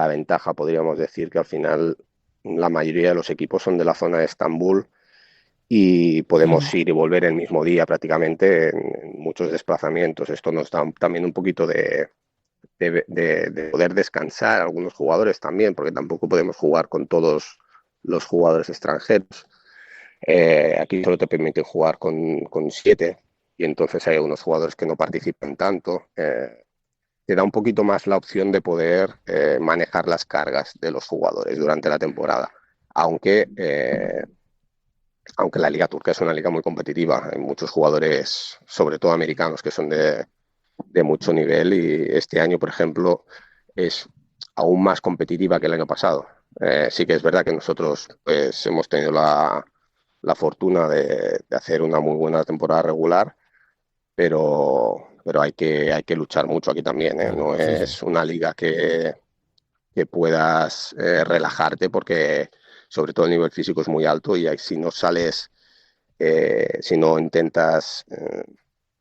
ventaja, podríamos decir, que al final la mayoría de los equipos son de la zona de Estambul y podemos ir y volver el mismo día prácticamente en muchos desplazamientos. Esto nos da también un poquito de poder descansar a algunos jugadores también, porque tampoco podemos jugar con todos los jugadores extranjeros. Aquí solo te permiten jugar con 7 y entonces hay algunos jugadores que no participan tanto. Te da un poquito más la opción de poder manejar las cargas de los jugadores durante la temporada, aunque la liga turca es una liga muy competitiva. Hay muchos jugadores, sobre todo americanos, que son de mucho nivel y este año, por ejemplo, es aún más competitiva que el año pasado. Sí que es verdad que nosotros pues, hemos tenido la fortuna de hacer una muy buena temporada regular, pero hay que luchar mucho aquí también, ¿eh? No es una liga que puedas relajarte, porque sobre todo el nivel físico es muy alto y si no sales, si no intentas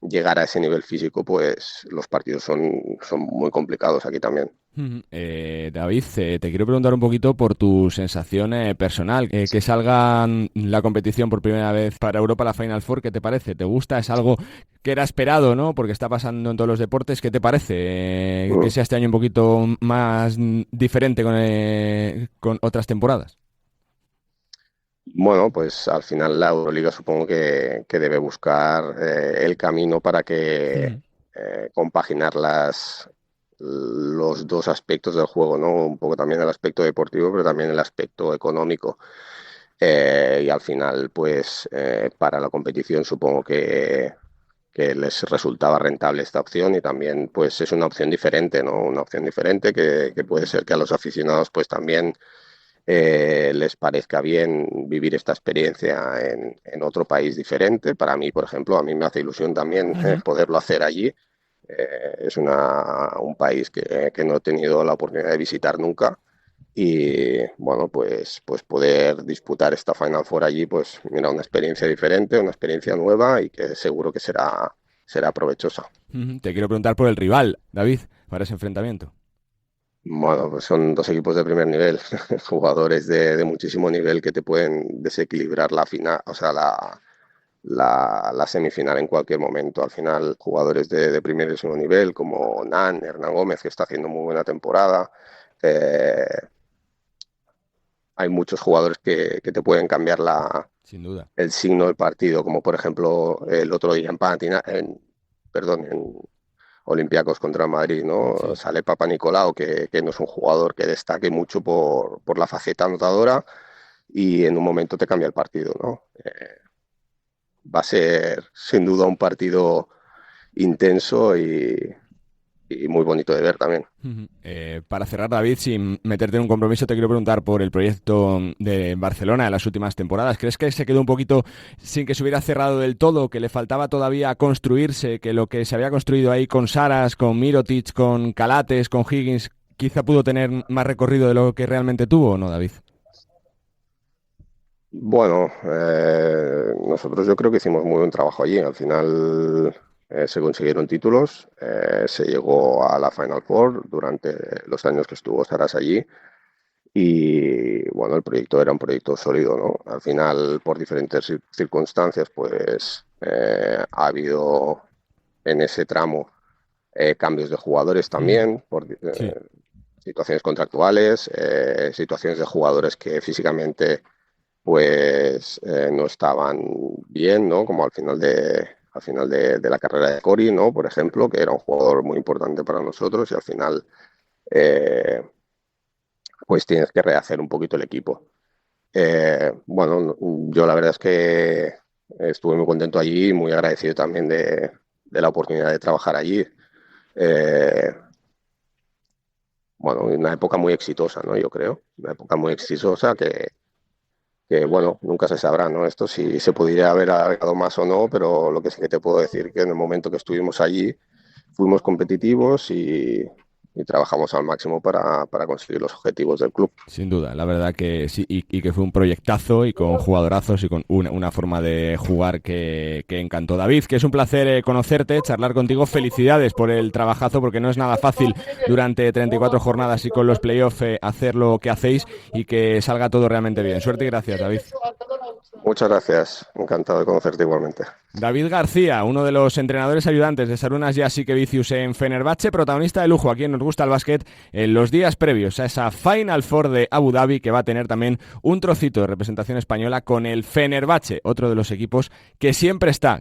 llegar a ese nivel físico, pues los partidos son muy complicados aquí también. David, te quiero preguntar un poquito por tu sensación personal, que salga la competición por primera vez para Europa, la Final Four. ¿Qué te parece? ¿Te gusta? ¿Es algo que era esperado, ¿no? Porque está pasando en todos los deportes. ¿Qué te parece que sea este año un poquito más diferente con otras temporadas? Bueno, pues al final la Euroliga supongo que debe buscar el camino para que compaginar los dos aspectos del juego, ¿no? Un poco también el aspecto deportivo, pero también el aspecto económico. Y al final, pues para la competición supongo que les resultaba rentable esta opción y también pues es una opción diferente, ¿no? Una opción diferente que puede ser que a los aficionados pues también les parezca bien vivir esta experiencia en otro país diferente. Para mí, por ejemplo, a mí me hace ilusión también poderlo hacer allí. Es un país que no he tenido la oportunidad de visitar nunca y bueno, pues poder disputar esta Final Four allí, pues mira, una experiencia diferente, una experiencia nueva y que seguro que será provechosa. Te quiero preguntar por el rival, David, para ese enfrentamiento. Bueno, pues son dos equipos de primer nivel, jugadores de muchísimo nivel que te pueden desequilibrar la final, o sea, la semifinal en cualquier momento. Al final, jugadores de primer y segundo nivel como Hernán Gómez, que está haciendo muy buena temporada. Hay muchos jugadores que te pueden cambiar sin duda, el signo del partido, como por ejemplo el otro día en Olympiacos contra Madrid, ¿no? Sí. Sale Papanicolaou, que no es un jugador que destaque mucho por la faceta anotadora y en un momento te cambia el partido, ¿no? Va a ser sin duda un partido intenso y muy bonito de ver también. Para cerrar, David, sin meterte en un compromiso, te quiero preguntar por el proyecto de Barcelona en las últimas temporadas. ¿Crees que se quedó un poquito sin que se hubiera cerrado del todo, que le faltaba todavía construirse, que lo que se había construido ahí con Saras, con Mirotic, con Calates, con Higgins, quizá pudo tener más recorrido de lo que realmente tuvo, o no, David? Bueno, nosotros yo creo que hicimos muy buen trabajo allí. Al final se consiguieron títulos, se llegó a la Final Four durante los años que estuvo Saras allí y bueno, el proyecto era un proyecto sólido, ¿no? Al final, por diferentes circunstancias, pues ha habido en ese tramo cambios de jugadores también, por situaciones contractuales, situaciones de jugadores que físicamente pues no estaban bien, ¿no? Como al final de la carrera de Cory, ¿no? Por ejemplo, que era un jugador muy importante para nosotros y al final pues tienes que rehacer un poquito el equipo. Bueno, yo la verdad es que estuve muy contento allí y muy agradecido también de la oportunidad de trabajar allí. Bueno, una época muy exitosa, ¿no? Yo creo, una época muy exitosa que que bueno, nunca se sabrá, ¿no? Esto si se pudiera haber alargado más o no, pero lo que sí que te puedo decir que en el momento que estuvimos allí fuimos competitivos y trabajamos al máximo para conseguir los objetivos del club. Sin duda, la verdad que sí, y que fue un proyectazo y con jugadorazos y con una forma de jugar que encantó. David, que es un placer conocerte, charlar contigo. Felicidades por el trabajazo, porque no es nada fácil durante 34 jornadas y con los playoffs hacer lo que hacéis y que salga todo realmente bien. Suerte y gracias, David. Muchas gracias, encantado de conocerte igualmente. David García, uno de los entrenadores ayudantes de Sarunas Jasikevicius en Fenerbahce, protagonista de lujo aquí en Nos Gusta el Básquet en los días previos a esa Final Four de Abu Dhabi, que va a tener también un trocito de representación española con el Fenerbahce, otro de los equipos que siempre está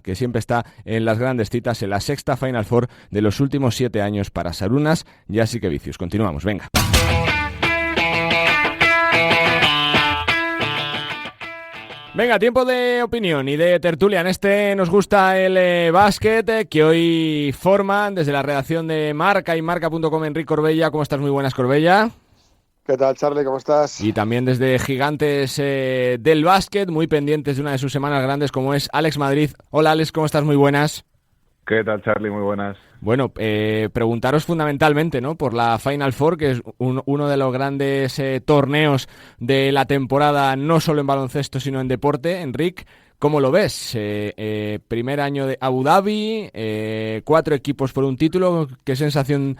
en las grandes citas, en la sexta Final Four de los últimos 7 años para Sarunas Jasikevicius. Continuamos, venga. Venga, tiempo de opinión y de tertulia. En este Nos Gusta el Básquet, que hoy forman desde la redacción de Marca y Marca.com Enric Corbella. ¿Cómo estás? Muy buenas, Corbella. ¿Qué tal, Charlie? ¿Cómo estás? Y también desde Gigantes del Básquet, muy pendientes de una de sus semanas grandes, como es Alex Madrid. Hola, Alex, ¿cómo estás? Muy buenas. ¿Qué tal, Charlie? Muy buenas. Bueno, preguntaros fundamentalmente, ¿no?, por la Final Four, que es uno de los grandes torneos de la temporada, no solo en baloncesto, sino en deporte. Enric, ¿cómo lo ves? Primer año de Abu Dhabi, 4 equipos por un título. ¿Qué sensación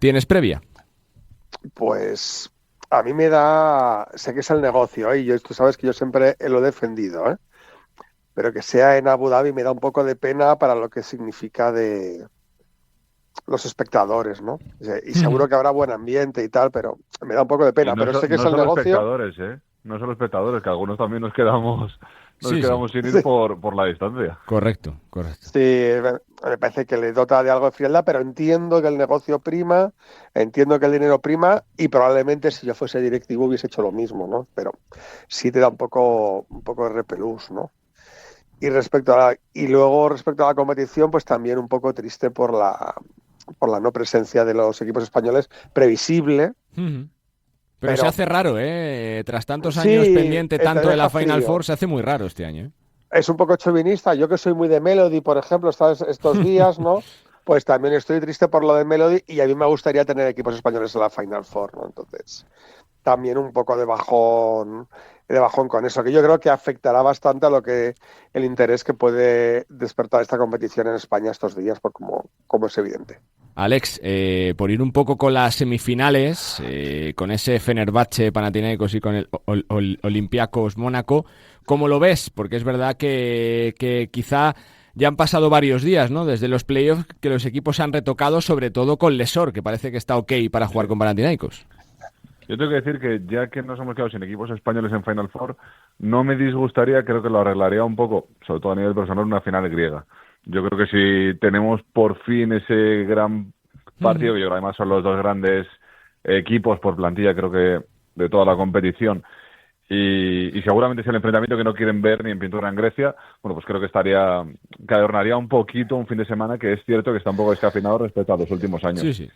tienes previa? Pues a mí me da... Sé que es el negocio, y tú sabes que yo siempre lo he defendido, pero que sea en Abu Dhabi me da un poco de pena para lo que significa de los espectadores, ¿no? Y seguro que habrá buen ambiente y tal, pero me da un poco de pena. Pero sé que es el negocio. Espectadores, no solo espectadores, que algunos también nos quedamos sin ir por la distancia. Correcto. Sí, me parece que le dota de algo de frialdad, pero entiendo que el negocio prima, entiendo que el dinero prima, y probablemente si yo fuese directivo hubiese hecho lo mismo, ¿no? Pero sí te da un poco de repelús, ¿no? Y respecto a la competición, pues también un poco triste por la no presencia de los equipos españoles, previsible. Pero se hace raro, tras tantos años pendiente tanto de la Final Four, se hace muy raro este año, Es un poco chauvinista. Yo, que soy muy de Melody, por ejemplo, estos días, ¿no? Pues también estoy triste por lo de Melody, y a mí me gustaría tener equipos españoles en la Final Four, ¿no? Entonces, también un poco de bajón con eso, que yo creo que afectará bastante a lo que el interés que puede despertar esta competición en España estos días, por como es evidente. Alex, por ir un poco con las semifinales, con ese Fenerbahce Panathinaikos y con el Olympiacos Mónaco, ¿cómo lo ves? Porque es verdad que quizá ya han pasado varios días, ¿no?, desde los playoffs, que los equipos se han retocado, sobre todo con Lesor, que parece que está ok para jugar con Panathinaikos. Yo tengo que decir que ya que nos hemos quedado sin equipos españoles en Final Four, no me disgustaría, creo que lo arreglaría un poco, sobre todo a nivel personal, una final griega. Yo creo que si tenemos por fin ese gran partido, que yo creo que además son los dos grandes equipos por plantilla, creo que de toda la competición, y seguramente es el enfrentamiento que no quieren ver ni en pintura en Grecia, bueno, pues creo que adornaría un poquito un fin de semana que es cierto que está un poco descafeinado respecto a los últimos años. Sí.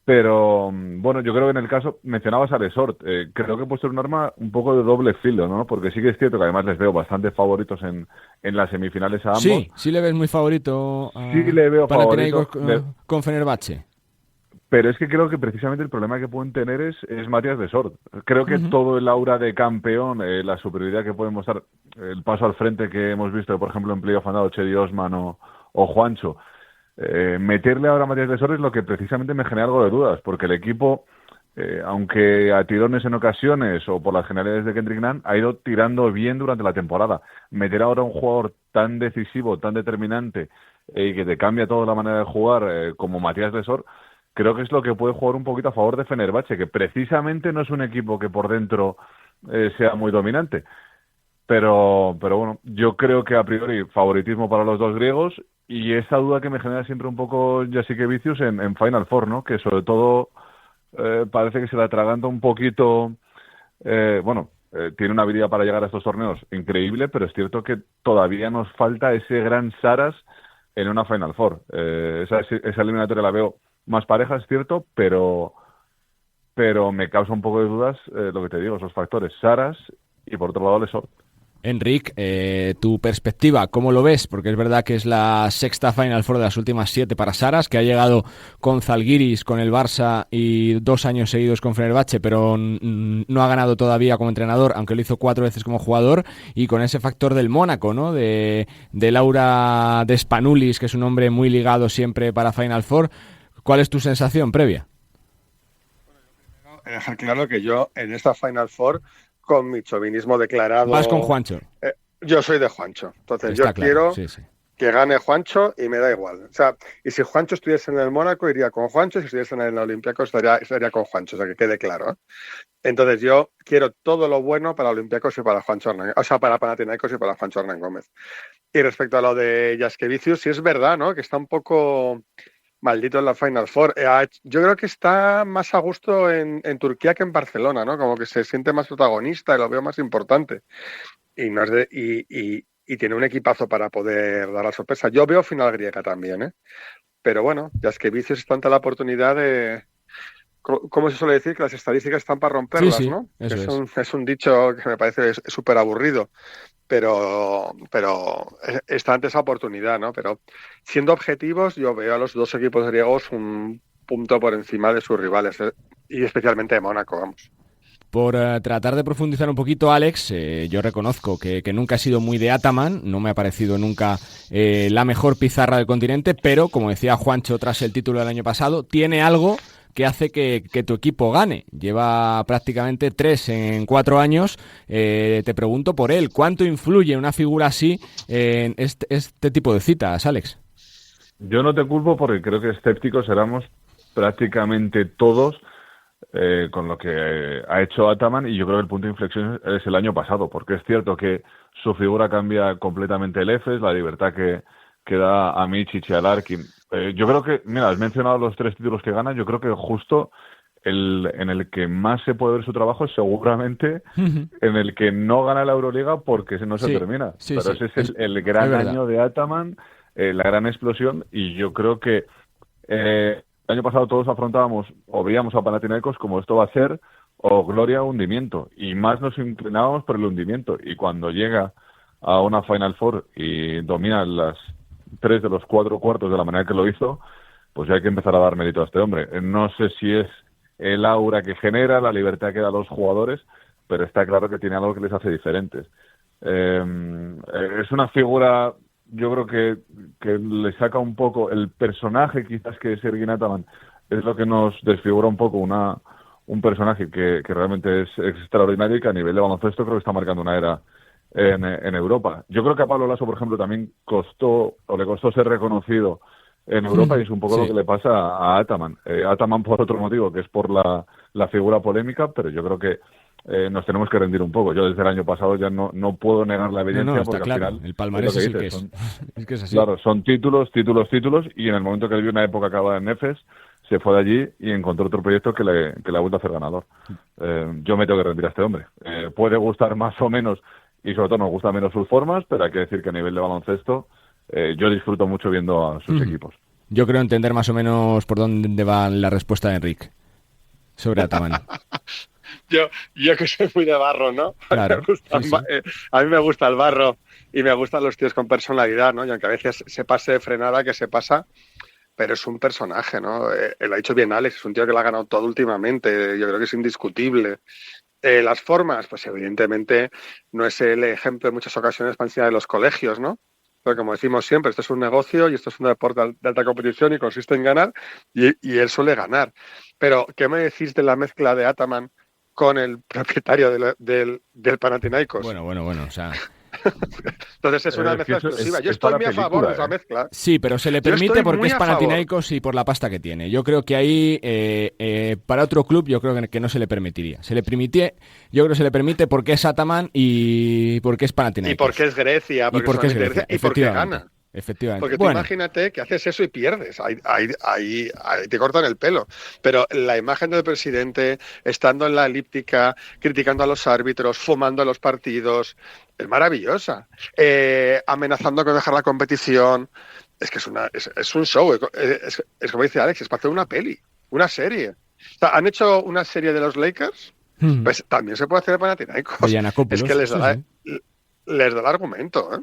Pero, bueno, yo creo que en el caso, mencionabas a Lesort, creo que puede ser un arma un poco de doble filo, ¿no? Porque sí que es cierto que además les veo bastante favoritos en las semifinales a ambos. Sí le ves muy favorito a sí le veo favorito con Fenerbahce. Pero es que creo que precisamente el problema que pueden tener es Matías Lesort. Creo que todo el aura de campeón, la superioridad que pueden mostrar, el paso al frente que hemos visto, por ejemplo, en playoff han dado Chedi Osman o Juancho, meterle ahora a Matías Lesort es lo que precisamente me genera algo de dudas, porque el equipo, aunque a tirones en ocasiones o por las generalidades de Kendrick Nunn, ha ido tirando bien durante la temporada. Meter ahora a un jugador tan decisivo, tan determinante, y que te cambia toda la manera de jugar, como Matías Lesort, creo que es lo que puede jugar un poquito a favor de Fenerbahce, que precisamente no es un equipo que por dentro sea muy dominante. Pero bueno, yo creo que a priori favoritismo para los dos griegos, y esa duda que me genera siempre un poco Jasikevicius en Final Four, ¿no? Que sobre todo parece que se le atraganta un poquito. Tiene una habilidad para llegar a estos torneos increíble, pero es cierto que todavía nos falta ese gran Saras en una Final Four. Esa eliminatoria la veo más pareja, es cierto, pero me causa un poco de dudas lo que te digo, esos factores, Saras y por otro lado Lesor. Enric, tu perspectiva, ¿cómo lo ves? Porque es verdad que es la sexta Final Four de las últimas 7 para Saras, que ha llegado con Zalgiris, con el Barça y 2 años seguidos con Fenerbahce, pero no ha ganado todavía como entrenador, aunque lo hizo 4 veces como jugador, y con ese factor del Mónaco, ¿no? De Laura de Spanulis, que es un hombre muy ligado siempre para Final Four. ¿Cuál es tu sensación previa? Dejar claro que yo en esta Final Four, con mi chauvinismo declarado... Vas con Juancho. Yo soy de Juancho. Entonces Está yo claro, quiero sí. que gane Juancho y me da igual. O sea, y si Juancho estuviese en el Mónaco, iría con Juancho. Si estuviese en el Olympiacos, estaría con Juancho. O sea, que quede claro. Entonces yo quiero todo lo bueno para Olympiacos y para Juancho Hernán. O sea, para Panathinaikos y para Juancho Hernán Gómez. Y respecto a lo de Jaskevicius, sí es verdad, ¿no? Que está un poco... maldito en la Final Four. Yo creo que está más a gusto en Turquía que en Barcelona, ¿no? Como que se siente más protagonista y lo veo más importante. Y tiene un equipazo para poder dar la sorpresa. Yo veo final griega también, ¿eh? Pero bueno, Jaskevicius está ante la oportunidad de... ¿Cómo se suele decir? Que las estadísticas están para romperlas, sí, ¿no? Es un dicho que me parece súper aburrido. Pero está ante esa oportunidad, ¿no? Pero siendo objetivos, yo veo a los dos equipos griegos un punto por encima de sus rivales, y especialmente de Mónaco, vamos. Por tratar de profundizar un poquito, Alex, yo reconozco que nunca he sido muy de Ataman, no me ha parecido nunca la mejor pizarra del continente, pero, como decía Juancho tras el título del año pasado, tiene algo que hace que tu equipo gane. Lleva prácticamente 3 en 4 años. Te pregunto por él, ¿cuánto influye una figura así en este tipo de citas, Alex? Yo no te culpo porque creo que escépticos éramos prácticamente todos con lo que ha hecho Ataman, y yo creo que el punto de inflexión es el año pasado, porque es cierto que su figura cambia completamente el EFES, la libertad que da a Mičić y a Larkin. Yo creo que, mira, has mencionado los 3 títulos que gana, yo creo que justo en el que más se puede ver su trabajo es seguramente en el que no gana la Euroliga porque no se termina. Pero ese es el gran año de Ataman, la gran explosión, y yo creo que el año pasado todos afrontábamos o veíamos a Panathinaikos como esto va a ser o gloria o hundimiento, y más nos inclinábamos por el hundimiento, y cuando llega a una Final Four y domina las 3 de los 4 cuartos de la manera que lo hizo, pues ya hay que empezar a dar mérito a este hombre. No sé si es el aura que genera, la libertad que da a los jugadores, pero está claro que tiene algo que les hace diferentes. Es una figura, yo creo que le saca un poco el personaje, quizás, que es Ergin Ataman, es lo que nos desfigura un poco un personaje que realmente es extraordinario y que a nivel de baloncesto creo que está marcando una era en Europa. Yo creo que a Pablo Laso, por ejemplo, también le costó ser reconocido en Europa, y es un poco lo que le pasa a Ataman. Ataman por otro motivo, que es por la figura polémica, pero yo creo que nos tenemos que rendir un poco. Yo desde el año pasado ya no puedo negar la evidencia, porque claro, al final el palmarés es el que es. Es que es así. Claro, son títulos, y en el momento que vivió una época acabada en EFES, se fue de allí y encontró otro proyecto que le ha vuelto a hacer ganador. Yo me tengo que rendir a este hombre. Puede gustar más o menos, y sobre todo nos gustan menos sus formas, pero hay que decir que a nivel de baloncesto yo disfruto mucho viendo a sus equipos. Yo creo entender más o menos por dónde va la respuesta de Enric sobre Ataman. Yo que soy muy de barro, ¿no? Claro, a mí me gusta el barro y me gustan los tíos con personalidad, ¿no? Y aunque a veces se pase de frenada, que se pasa, pero es un personaje, ¿no? Lo ha dicho bien Alex, es un tío que lo ha ganado todo últimamente, yo creo que es indiscutible. Las formas, pues evidentemente no es el ejemplo en muchas ocasiones para enseñar en los colegios, ¿no? Pero como decimos siempre, esto es un negocio y esto es un deporte de alta competición y consiste en ganar, y él suele ganar. Pero, ¿qué me decís de la mezcla de Ataman con el propietario del Panathinaikos? Bueno, o sea... Entonces es una mezcla exclusiva. Yo estoy muy a favor de esa mezcla. Sí, pero se le permite porque es Panathinaikos y por la pasta que tiene. Yo creo que ahí, para otro club, yo creo que no se le permitiría. Yo creo que se le permite porque es Ataman y porque es Panathinaikos. Y porque es Grecia. Y porque es Grecia, y porque gana. Efectivamente. Porque tú imagínate que haces eso y pierdes. Ahí te cortan el pelo. Pero la imagen del presidente estando en la elíptica, criticando a los árbitros, fumando los partidos, es maravillosa. Amenazando con dejar la competición. Es que es un show. Es como dice Alex, es para hacer una peli, una serie. O sea, han hecho una serie de los Lakers Pues también se puede hacer el Panathinaikos. Es que les da el argumento, ¿eh?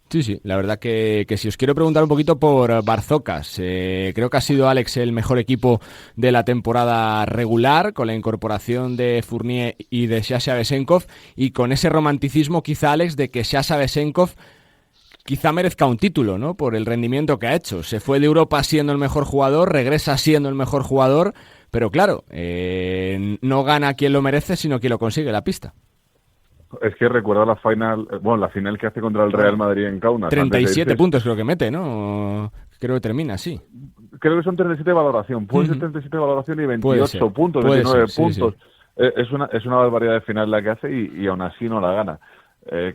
Sí, la verdad que si os quiero preguntar un poquito por Barzocas, creo que ha sido Alex el mejor equipo de la temporada regular, con la incorporación de Fournier y de Sasha Vesenkov, y con ese romanticismo quizá, Alex, de que Sasha Vesenkov quizá merezca un título, ¿no? Por el rendimiento que ha hecho. Se fue de Europa siendo el mejor jugador, regresa siendo el mejor jugador, pero claro, no gana quien lo merece, sino quien lo consigue la pista. Es que recuerda la final que hace contra el Real Madrid en Kaunas. 37 puntos creo que mete, ¿no? Creo que termina, sí. Creo que son 37 de valoración. Puede ser 37 de valoración y 28 puntos, 29 puntos. Sí. Es una barbaridad de final la que hace y aún así no la gana.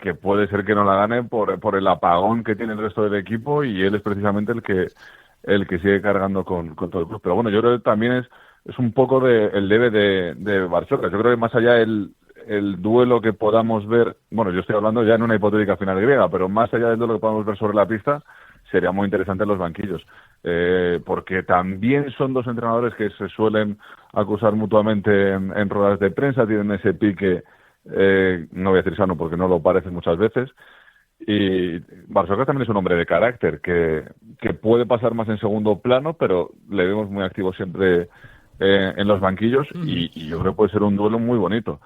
Que puede ser que no la gane por el apagón que tiene el resto del equipo, y él es precisamente el que sigue cargando con todo el club. Pero bueno, yo creo que también es un poco el debe de Barzocas. Yo creo que más allá el duelo que podamos ver, bueno, yo estoy hablando ya en una hipotética final griega, pero más allá del duelo que podamos ver sobre la pista, sería muy interesante en los banquillos, porque también son dos entrenadores que se suelen acusar mutuamente en ruedas de prensa, tienen ese pique, no voy a decir sano porque no lo parece muchas veces, y Barzocas también es un hombre de carácter que puede pasar más en segundo plano, pero le vemos muy activo siempre en los banquillos, y yo creo que puede ser un duelo muy bonito.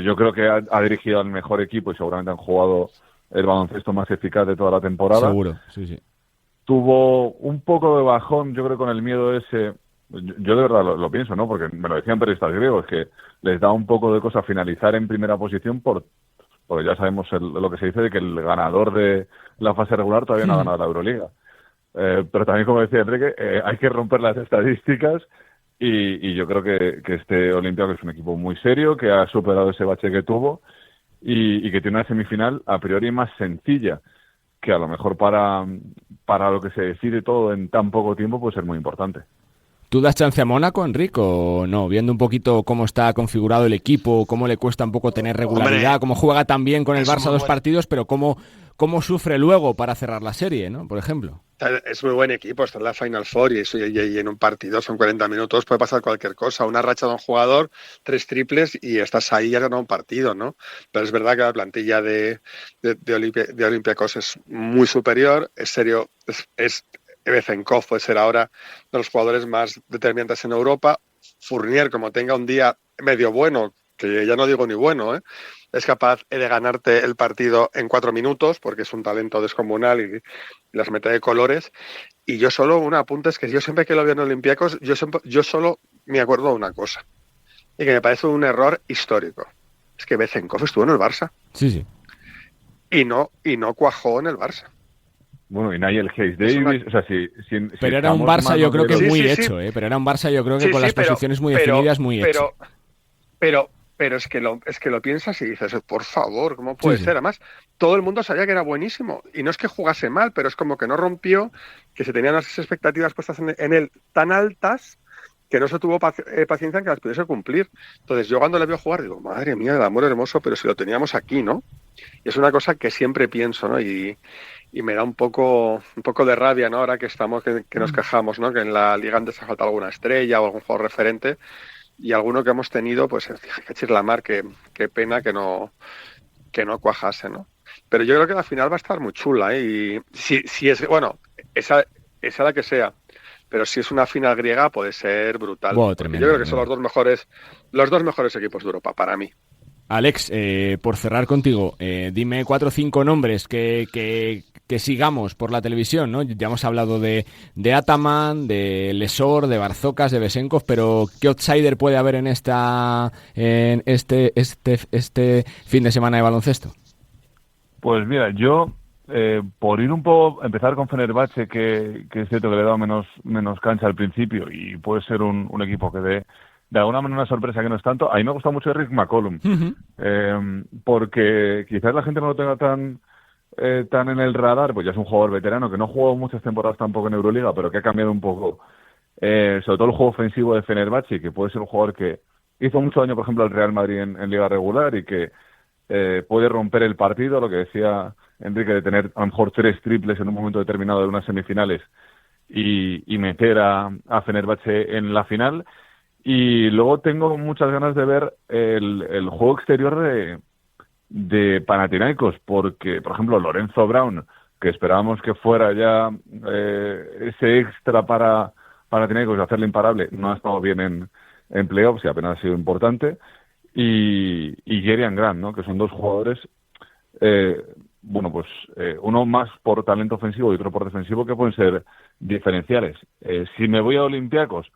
Yo creo que ha dirigido al mejor equipo y seguramente han jugado el baloncesto más eficaz de toda la temporada. Seguro, sí. Tuvo un poco de bajón, yo creo, con el miedo ese. Yo de verdad lo pienso, ¿no? Porque me lo decían periodistas griegos, que les da un poco de cosa finalizar en primera posición porque ya sabemos lo que se dice de que el ganador de la fase regular todavía no ha ganado la Euroliga. Pero también, como decía Enrique, hay que romper las estadísticas. Y yo creo que este Olympiacos es un equipo muy serio, que ha superado ese bache que tuvo y que tiene una semifinal a priori más sencilla, que a lo mejor para lo que se decide todo en tan poco tiempo puede ser muy importante. ¿Tú das chance a Mónaco, Enrique, o no? Viendo un poquito cómo está configurado el equipo, cómo le cuesta un poco tener regularidad, cómo juega tan bien con el Barça dos partidos, pero cómo sufre luego para cerrar la serie, ¿no? Por ejemplo. Es muy buen equipo, está en la Final Four y en un partido son 40 minutos, puede pasar cualquier cosa. Una racha de un jugador, 3 triples y estás ahí y has ganado un partido, ¿no? Pero es verdad que la plantilla de Olympiacos es muy superior, es serio, es Vesenkov puede ser ahora de los jugadores más determinantes en Europa. Fournier, como tenga un día medio bueno, que ya no digo ni bueno, es capaz de ganarte el partido en 4 minutos, porque es un talento descomunal y las mete de colores. Y yo solo, un apunte, es que yo siempre que lo veo en Olympiacos, yo solo me acuerdo de una cosa, y que me parece un error histórico. Es que Vesenkov estuvo en el Barça. Sí. Y no cuajó en el Barça. Bueno, y Nigel Hayes Davis, o sea, pero era un Barça, yo creo que muy hecho, pero era un Barça, yo creo que con las posiciones muy definidas, muy hecho. Pero es que lo piensas y dices, por favor, ¿cómo puede ser? Además, todo el mundo sabía que era buenísimo. Y no es que jugase mal, pero es como que no rompió, que se tenían las expectativas puestas en él tan altas que no se tuvo paciencia en que las pudiese cumplir. Entonces, yo cuando le veo jugar, digo, madre mía, el amor hermoso, pero si lo teníamos aquí, ¿no? Y es una cosa que siempre pienso, ¿no? Y me da un poco de rabia, ¿no? Ahora que que nos quejamos, ¿no? Que en la liga antes ha faltado alguna estrella o algún jugador referente. Y alguno que hemos tenido, pues, que Chirlamar, qué pena que no cuajase, ¿no? Pero yo creo que la final va a estar muy chula, y si es, bueno, esa la que sea, pero si es una final griega puede ser brutal. Wow, yo tremendo, creo que son los dos mejores equipos de Europa, para mí. Alex, por cerrar contigo, dime 4 o 5 nombres que sigamos por la televisión, ¿no? Ya hemos hablado de Ataman, de Lesor, de Barzocas, de Vesenkov, pero ¿qué outsider puede haber en este fin de semana de baloncesto? Pues mira, yo por ir un poco, empezar con Fenerbahce, que es cierto que le he dado menos cancha al principio y puede ser un equipo que de alguna manera una sorpresa que no es tanto. A mí me gusta mucho Eric McCollum, porque quizás la gente no lo tenga tan en el radar, pues ya es un jugador veterano que no jugó muchas temporadas tampoco en Euroliga, pero que ha cambiado un poco, sobre todo el juego ofensivo de Fenerbahce, que puede ser un jugador que hizo mucho daño, por ejemplo, al Real Madrid en liga regular y que puede romper el partido, lo que decía Enrique, de tener a lo mejor 3 triples en un momento determinado de unas semifinales y meter a Fenerbahce en la final. Y luego tengo muchas ganas de ver el juego exterior de Panathinaikos, porque, por ejemplo, Lorenzo Brown, que esperábamos que fuera ya ese extra para Panathinaikos y hacerle imparable, no ha estado bien en playoffs y apenas ha sido importante. Y Jerian Grant, ¿no? Que son dos jugadores, uno más por talento ofensivo y otro por defensivo, que pueden ser diferenciales. Si me voy a Olympiacos,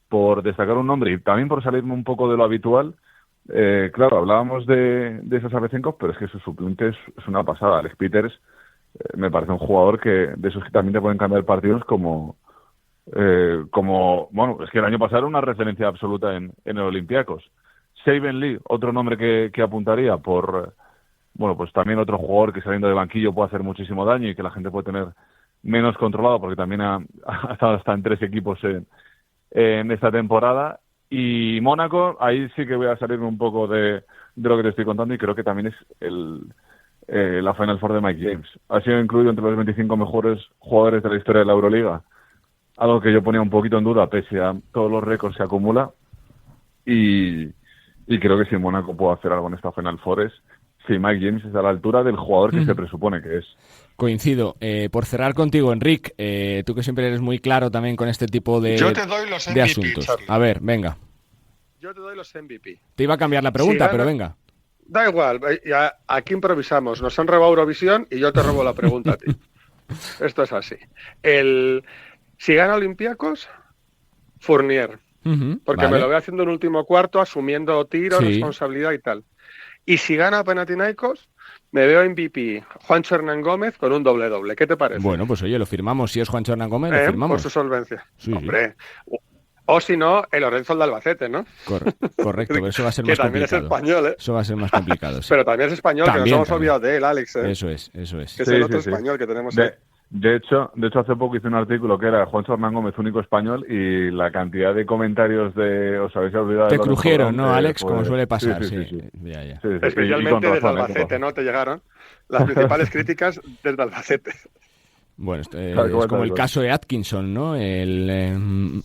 por destacar un nombre y también por salirme un poco de lo habitual, claro, hablábamos de Sasha Vezenkov, pero es que su suplente es una pasada. Alex Peters me parece un jugador de esos que también te pueden cambiar partidos como es que el año pasado era una referencia absoluta en el Olympiacos. Saben Lee, otro nombre que apuntaría pues también otro jugador que saliendo de banquillo puede hacer muchísimo daño y que la gente puede tener menos controlado, porque también ha estado hasta en 3 equipos en esta temporada. Y Mónaco, ahí sí que voy a salirme un poco de lo que te estoy contando, y creo que también es la Final Four de Mike James. Ha sido incluido entre los 25 mejores jugadores de la historia de la Euroliga, algo que yo ponía un poquito en duda pese a todos los récords que acumula, y creo que si Mónaco puede hacer algo en esta Final Four si Mike James es a la altura del jugador que se presupone que es. Coincido. Por cerrar contigo, Enric, tú que siempre eres muy claro también con este tipo de Yo te doy los MVP, asuntos. Charlie. A ver, venga. Yo te doy los MVP. Te iba a cambiar la pregunta, pero venga. Da igual, aquí improvisamos. Nos han robado Eurovisión y yo te robo la pregunta a ti. Esto es así. Si gana Olympiacos, Fournier. Porque me lo voy haciendo en último cuarto, asumiendo tiro, responsabilidad y tal. Y si gana Panathinaikos, me veo MVP Juancho Hernán Gómez con un doble-doble. ¿Qué te parece? Bueno, pues oye, lo firmamos. Si es Juancho Hernán Gómez, lo firmamos. Por su solvencia. Sí, hombre. Sí. O si no, el Lorenzo de Albacete, ¿no? Correcto, pero eso va a ser más complicado. Que también es español, ¿eh? Eso va a ser más complicado, sí. Pero también es español, también, que nos hemos olvidado de él, Alex, ¿eh? Eso es. Que es el otro español que tenemos ahí. De hecho, hace poco hice un artículo que era Juancho Hernán Gómez, único español, y la cantidad de comentarios os habéis olvidado. Te crujieron, ¿no, Alex? Como suele pasar, sí. Ya. Especialmente desde Albacete, ¿no? Te llegaron las principales críticas desde Albacete. Bueno, es como el caso de Atkinson, ¿no? El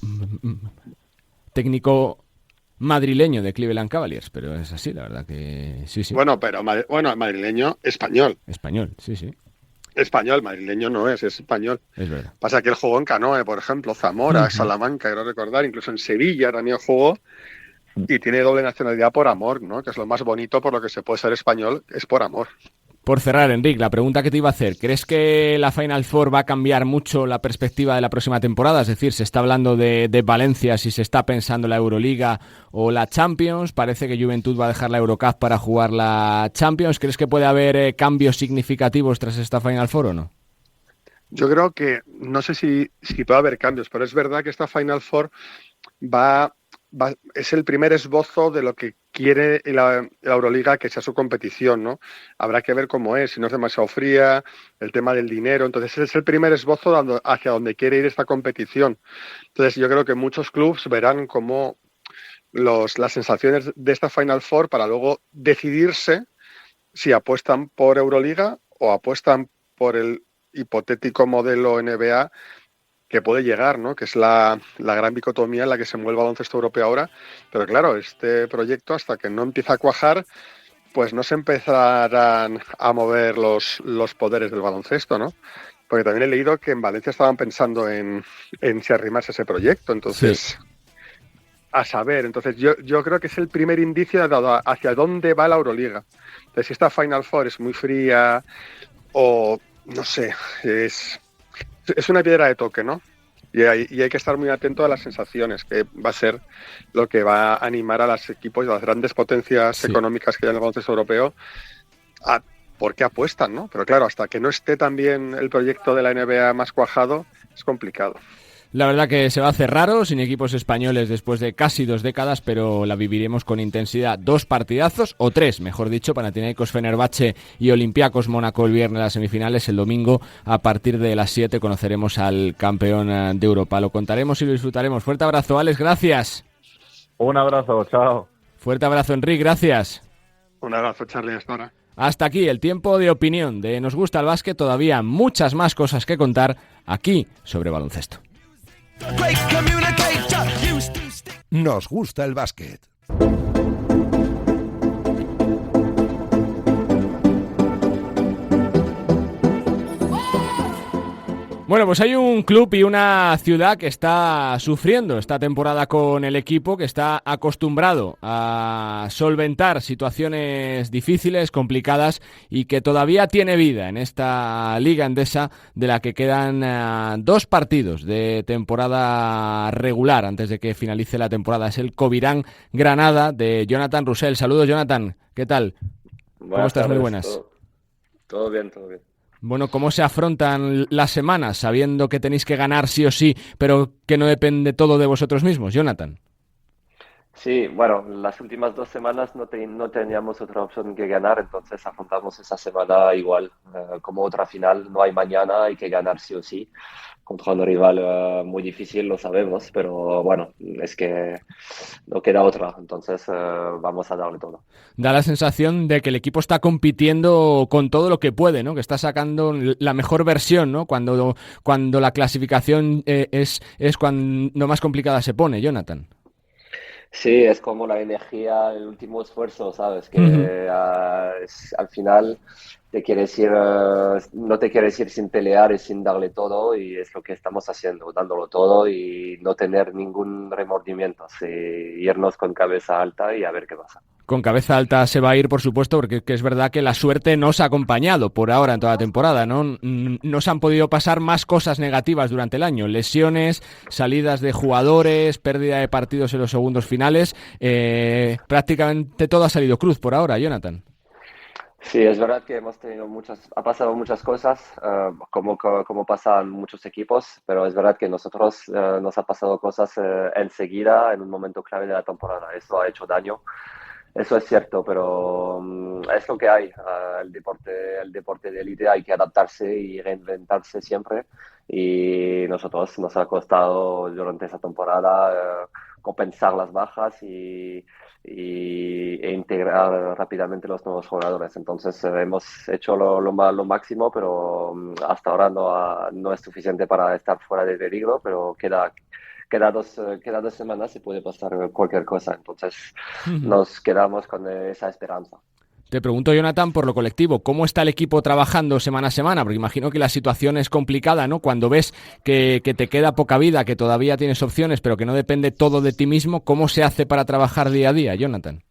técnico madrileño de Cleveland Cavaliers, pero es así, la verdad que sí. Bueno, pero madrileño español. Español, sí. Español, madrileño no es español. Es verdad. Pasa que él jugó en Canoe, por ejemplo, Zamora, Salamanca, quiero recordar, incluso en Sevilla también jugó, y tiene doble nacionalidad por amor, ¿no? Que es lo más bonito por lo que se puede ser español, es por amor. Por cerrar, Enric, la pregunta que te iba a hacer, ¿crees que la Final Four va a cambiar mucho la perspectiva de la próxima temporada? Es decir, se está hablando de Valencia, si se está pensando la Euroliga o la Champions. Parece que Juventud va a dejar la Eurocup para jugar la Champions. ¿Crees que puede haber cambios significativos tras esta Final Four o no? Yo creo que, no sé si puede haber cambios, pero es verdad que esta Final Four es el primer esbozo de lo que quiere la Euroliga que sea su competición, ¿no? Habrá que ver cómo es, si no es demasiado fría, el tema del dinero. Entonces es el primer esbozo hacia donde quiere ir esta competición. Entonces yo creo que muchos clubes verán cómo las sensaciones de esta Final Four para luego decidirse si apuestan por Euroliga o apuestan por el hipotético modelo NBA que puede llegar, ¿no? Que es la gran dicotomía en la que se mueve el baloncesto europeo ahora. Pero claro, este proyecto, hasta que no empieza a cuajar, pues no se empezarán a mover los poderes del baloncesto, ¿no? Porque también he leído que en Valencia estaban pensando en si arrimarse ese proyecto. Entonces, a saber. Entonces, yo creo que es el primer indicio hacia dónde va la Euroliga. Entonces, si esta Final Four es muy fría o, no sé, es una piedra de toque, ¿no? Y hay que estar muy atento a las sensaciones, que va a ser lo que va a animar a los equipos y a las grandes potencias económicas que hay en el baloncesto europeo a por qué apuestan, ¿no? Pero claro, hasta que no esté también el proyecto de la NBA más cuajado, es complicado. La verdad que se va a hacer raro, sin equipos españoles después de casi 2 décadas, pero la viviremos con intensidad. 2 partidazos, o 3, mejor dicho, Panathinaikos, Fenerbahce y Olympiacos Mónaco el viernes las semifinales. El domingo, a partir de las 7, conoceremos al campeón de Europa. Lo contaremos y lo disfrutaremos. Fuerte abrazo, Alex, gracias. Un abrazo, chao. Fuerte abrazo, Enric, gracias. Un abrazo, Charlie, hasta ahora. Hasta aquí el tiempo de opinión de Nos Gusta el Básquet. Todavía muchas más cosas que contar aquí sobre baloncesto. Great communicator used to Nos gusta el básquet. Bueno, pues hay un club y una ciudad que está sufriendo esta temporada con el equipo, que está acostumbrado a solventar situaciones difíciles, complicadas, y que todavía tiene vida en esta Liga Endesa, de la que quedan 2 partidos de temporada regular antes de que finalice la temporada. Es el Covirán Granada de Jonathan Roussel. Saludos, Jonathan. ¿Qué tal? ¿Cómo estás? Tardes. Muy buenas. Todo bien, todo bien. Bueno, ¿cómo se afrontan las semanas sabiendo que tenéis que ganar sí o sí, pero que no depende todo de vosotros mismos, Jonathan? Sí, bueno, las últimas 2 semanas no teníamos otra opción que ganar, entonces afrontamos esa semana igual, como otra final. No hay mañana, hay que ganar sí o sí, contra un rival muy difícil, lo sabemos, pero bueno, es que no queda otra, entonces vamos a darle todo. Da la sensación de que el equipo está compitiendo con todo lo que puede, ¿no? Que está sacando la mejor versión, ¿no? Cuando la clasificación es cuando más complicada se pone, Jonathan. Sí, es como la energía, el último esfuerzo, ¿sabes? Que al final te quieres ir, no te quieres ir sin pelear y sin darle todo, y es lo que estamos haciendo, dándolo todo y no tener ningún remordimiento, irnos con cabeza alta y a ver qué pasa. Con cabeza alta se va a ir, por supuesto, porque es verdad que la suerte no os ha acompañado por ahora en toda la temporada, ¿no? No se han podido pasar más cosas negativas durante el año. Lesiones, salidas de jugadores, pérdida de partidos en los segundos finales. Prácticamente todo ha salido cruz por ahora, Jonathan. Sí, es verdad que ha pasado muchas cosas, como pasan muchos equipos, pero es verdad que nosotros nos ha pasado cosas enseguida, en un momento clave de la temporada. Eso ha hecho daño. Eso es cierto, pero es lo que hay. El deporte de élite hay que adaptarse y reinventarse siempre. Y nosotros nos ha costado durante esa temporada compensar las bajas e integrar rápidamente los nuevos jugadores. Entonces hemos hecho lo máximo, pero hasta ahora no es suficiente para estar fuera de peligro, pero queda 2 semanas y puede pasar cualquier cosa, entonces nos quedamos con esa esperanza. Te pregunto, Jonathan, por lo colectivo, ¿cómo está el equipo trabajando semana a semana? Porque imagino que la situación es complicada, ¿no? Cuando ves que te queda poca vida, que todavía tienes opciones, pero que no depende todo de ti mismo, ¿cómo se hace para trabajar día a día, Jonathan?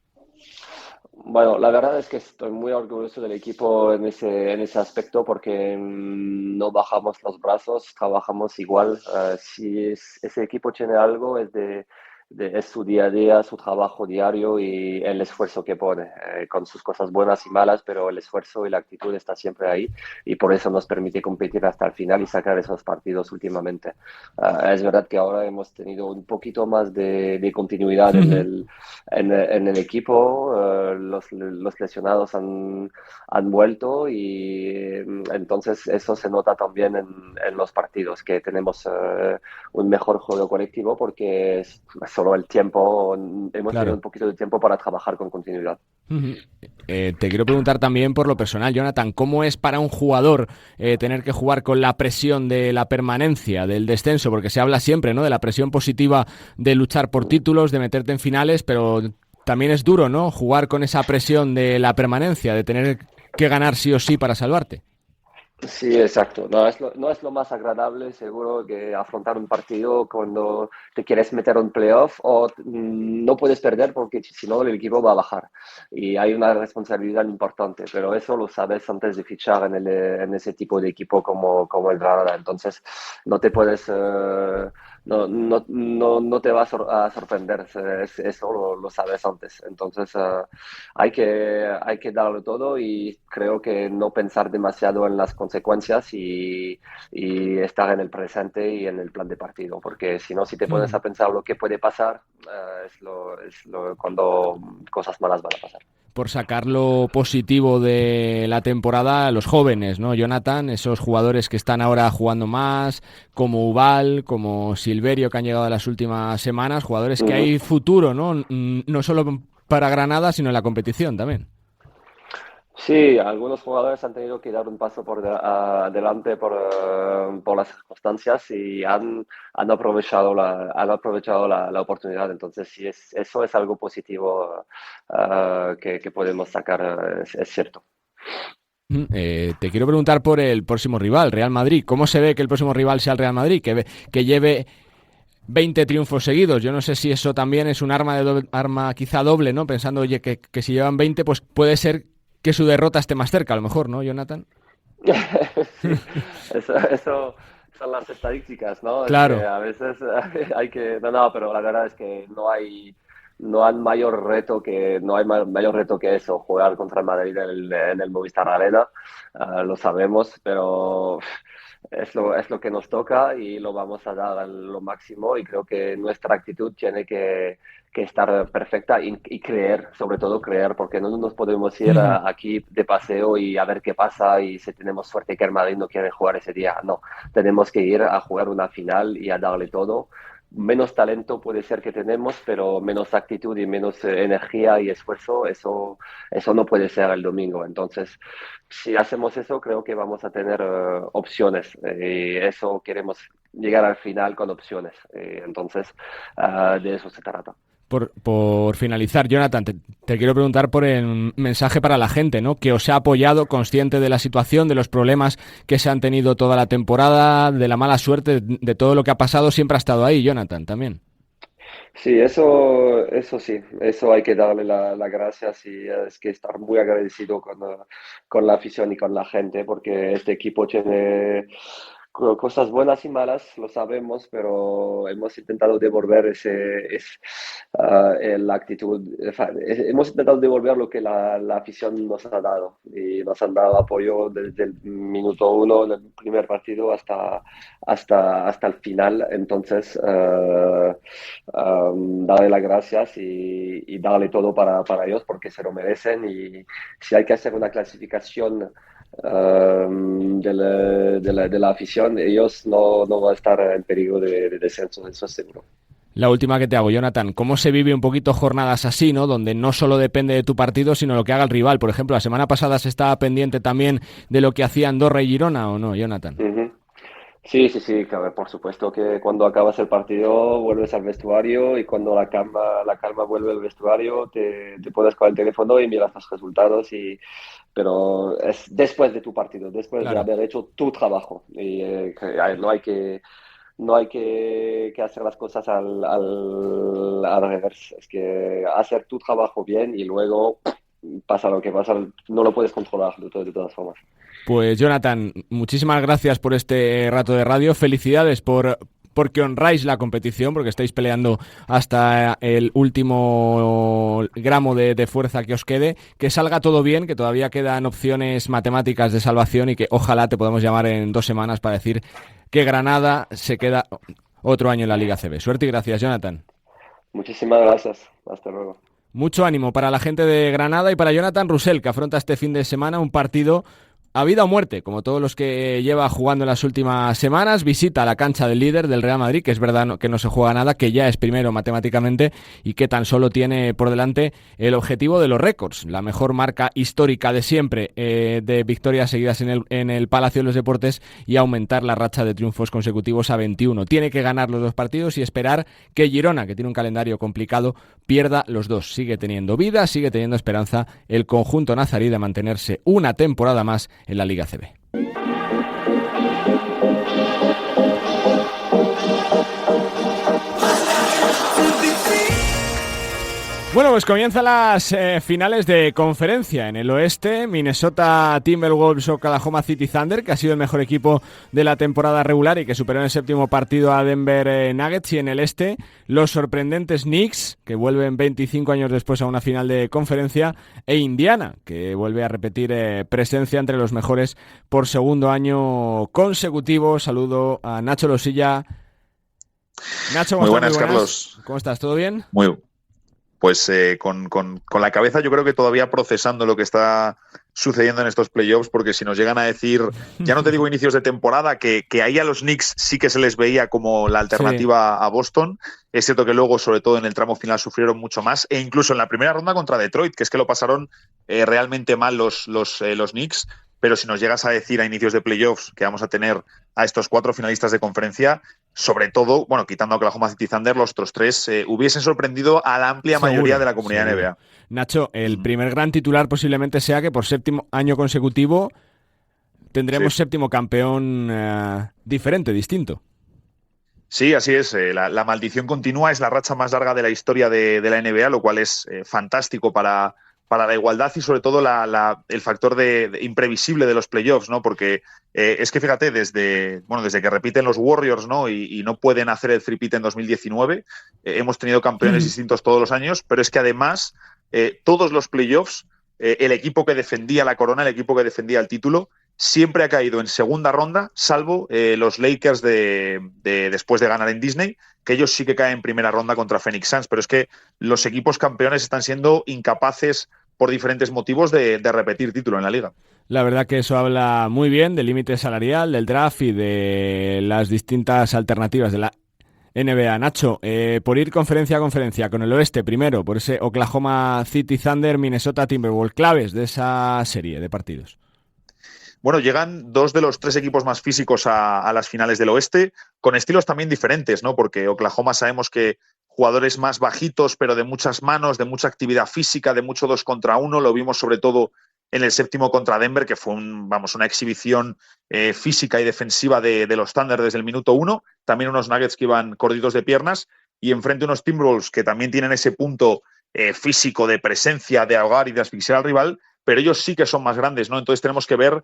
Bueno, la verdad es que estoy muy orgulloso del equipo en ese aspecto, porque no bajamos los brazos, trabajamos igual. Si ese equipo tiene algo, es su día a día, su trabajo diario y el esfuerzo que pone, con sus cosas buenas y malas, pero el esfuerzo y la actitud está siempre ahí, y por eso nos permite competir hasta el final y sacar esos partidos últimamente. Es verdad que ahora hemos tenido un poquito más de continuidad en el equipo. Los lesionados han vuelto, y entonces eso se nota también en los partidos, que tenemos un mejor juego colectivo, porque solo el tiempo, hemos tenido un poquito de tiempo para trabajar con continuidad. Te quiero preguntar también por lo personal, Jonathan, ¿cómo es para un jugador tener que jugar con la presión de la permanencia, del descenso? Porque se habla siempre, ¿no?, de la presión positiva de luchar por títulos, de meterte en finales, pero también es duro, ¿no?, jugar con esa presión de la permanencia, de tener que ganar sí o sí para salvarte. Sí, exacto. No es lo más agradable, seguro, que afrontar un partido cuando te quieres meter un playoff, o no puedes perder, porque si no el equipo va a bajar y hay una responsabilidad importante, pero eso lo sabes antes de fichar en ese tipo de equipo como el Granada. Entonces no te puedes no te va a sorprender, eso lo sabes antes. Entonces hay que darlo todo, y creo que no pensar demasiado en las consecuencias y estar en el presente y en el plan de partido, porque si no, si te pones a pensar lo que puede pasar, es cuando cosas malas van a pasar. Por sacar lo positivo de la temporada, los jóvenes, ¿no, Jonathan? Esos jugadores que están ahora jugando más, como Ubal, como Silverio, que han llegado en las últimas semanas, jugadores que hay futuro, ¿no? No solo para Granada, sino en la competición también. Sí, algunos jugadores han tenido que dar un paso por adelante por las circunstancias y han aprovechado la oportunidad. Entonces, sí, eso es algo positivo que podemos sacar, es cierto. Te quiero preguntar por el próximo rival, Real Madrid. ¿Cómo se ve que el próximo rival sea el Real Madrid? Que lleve 20 triunfos seguidos. Yo no sé si eso también es un arma quizá doble, ¿no? Pensando, oye, que si llevan 20, pues puede ser que su derrota esté más cerca, a lo mejor, ¿no, Jonathan? Sí, eso son las estadísticas, ¿no? Claro. Es que a veces hay que... No, pero la verdad es que no hay mayor reto que eso, jugar contra el Madrid en el Movistar Arena. Lo sabemos, pero es lo que nos toca y lo vamos a dar a lo máximo, y creo que nuestra actitud tiene que estar perfecta y creer, sobre todo creer, porque no nos podemos ir aquí de paseo y a ver qué pasa, y si tenemos suerte que el Madrid no quiere jugar ese día. No, tenemos que ir a jugar una final y a darle todo. Menos talento puede ser que tenemos, pero menos actitud y menos energía y esfuerzo, eso no puede ser el domingo. Entonces, si hacemos eso, creo que vamos a tener opciones, y eso queremos, llegar al final con opciones. Entonces, de eso se trata. Por finalizar, Jonathan, te quiero preguntar por el mensaje para la gente, ¿no? Que os ha apoyado, consciente de la situación, de los problemas que se han tenido toda la temporada, de la mala suerte, de todo lo que ha pasado, siempre ha estado ahí, Jonathan, también. Sí, eso sí, eso hay que darle las gracias, y es que estar muy agradecido con la afición y con la gente, porque este equipo tiene cosas buenas y malas, lo sabemos, pero hemos intentado devolver la actitud, hemos intentado devolver lo que la afición nos ha dado, y nos han dado apoyo desde el minuto 1 del primer partido hasta el final. Entonces, darle las gracias y darle todo para ellos, porque se lo merecen, y si hay que hacer una clasificación de la afición, ellos no van a estar en peligro de descenso, eso es seguro. La última que te hago, Jonathan, ¿cómo se vive un poquito jornadas así, ¿no? Donde no solo depende de tu partido, sino lo que haga el rival? Por ejemplo, la semana pasada se estaba pendiente también de lo que hacía Andorra y Girona, ¿o no, Jonathan? Sí, claro, por supuesto que cuando acabas el partido vuelves al vestuario, y cuando la calma vuelve al vestuario, te pones con el teléfono y miras los resultados, pero es después de tu partido, después de haber hecho tu trabajo, y no hay que hacer las cosas al revés. Es que hacer tu trabajo bien, y luego pasa lo que pasa, no lo puedes controlar de todas formas. Pues Jonathan, muchísimas gracias por este rato de radio. Felicidades porque honráis la competición, porque estáis peleando hasta el último gramo de fuerza que os quede. Que salga todo bien, que todavía quedan opciones matemáticas de salvación, y que ojalá te podamos llamar en 2 semanas para decir que Granada se queda otro año en la Liga ACB. Suerte y gracias, Jonathan. Muchísimas gracias. Hasta luego. Mucho ánimo para la gente de Granada y para Jonathan Roussel, que afronta este fin de semana un partido a vida o muerte, como todos los que lleva jugando en las últimas semanas. Visita la cancha del líder del Real Madrid, que es verdad que no se juega nada, que ya es primero matemáticamente y que tan solo tiene por delante el objetivo de los récords, la mejor marca histórica de siempre de victorias seguidas en el Palacio de los Deportes, y aumentar la racha de triunfos consecutivos a 21. Tiene que ganar los 2 partidos y esperar que Girona, que tiene un calendario complicado, pierda los 2. Sigue teniendo vida, sigue teniendo esperanza el conjunto nazarí de mantenerse una temporada más en la Liga ACB. Bueno, pues comienzan las finales de conferencia. En el oeste, Minnesota Timberwolves, Oklahoma City Thunder, que ha sido el mejor equipo de la temporada regular y que superó en el 7º partido a Denver Nuggets. Y en el este, los sorprendentes Knicks, que vuelven 25 años después a una final de conferencia, e Indiana, que vuelve a repetir presencia entre los mejores por segundo año consecutivo. Saludo a Nacho Losilla. Nacho, muy buenas, Carlos. ¿Cómo estás? ¿Todo bien? Muy pues con la cabeza yo creo que todavía procesando lo que está sucediendo en estos playoffs, porque si nos llegan a decir, ya no te digo inicios de temporada, que ahí a los Knicks sí que se les veía como la alternativa a Boston. Es cierto que luego, sobre todo en el tramo final, sufrieron mucho más, e incluso en la primera ronda contra Detroit, que es que lo pasaron realmente mal los Knicks. Pero si nos llegas a decir a inicios de playoffs que vamos a tener a estos 4 finalistas de conferencia, sobre todo, bueno, quitando a Oklahoma City Thunder, los otros 3 hubiesen sorprendido a la amplia mayoría de la comunidad NBA. Nacho, el primer gran titular posiblemente sea que por 7º año consecutivo tendremos 7º campeón diferente, distinto. Sí, así es. La maldición continúa, es la racha más larga de la historia de la NBA, lo cual es fantástico para la igualdad y sobre todo el factor de imprevisible de los playoffs, ¿no? Porque es que fíjate, desde que repiten los Warriors, ¿no? Y no pueden hacer el three-peat en 2019, hemos tenido campeones distintos todos los años, pero es que además todos los playoffs, el equipo que defendía la corona, el equipo que defendía el título, siempre ha caído en segunda ronda, salvo los Lakers después de ganar en Disney, que ellos sí que caen en primera ronda contra Phoenix Suns, pero es que los equipos campeones están siendo incapaces por diferentes motivos de repetir título en la liga. La verdad que eso habla muy bien del límite salarial, del draft y de las distintas alternativas de la NBA. Nacho, por ir conferencia a conferencia, con el oeste primero, por ese Oklahoma City Thunder, Minnesota Timberwolves, claves de esa serie de partidos. Bueno, llegan 2 de los 3 equipos más físicos a las finales del oeste, con estilos también diferentes, ¿no? Porque Oklahoma sabemos que jugadores más bajitos, pero de muchas manos, de mucha actividad física, de mucho 2 contra 1, lo vimos sobre todo en el 7º contra Denver, que fue una exhibición física y defensiva de los Thunder desde el minuto 1, también unos Nuggets que iban cortitos de piernas, y enfrente unos Timberwolves que también tienen ese punto físico de presencia, de ahogar y de asfixiar al rival, pero ellos sí que son más grandes, ¿no? Entonces tenemos que ver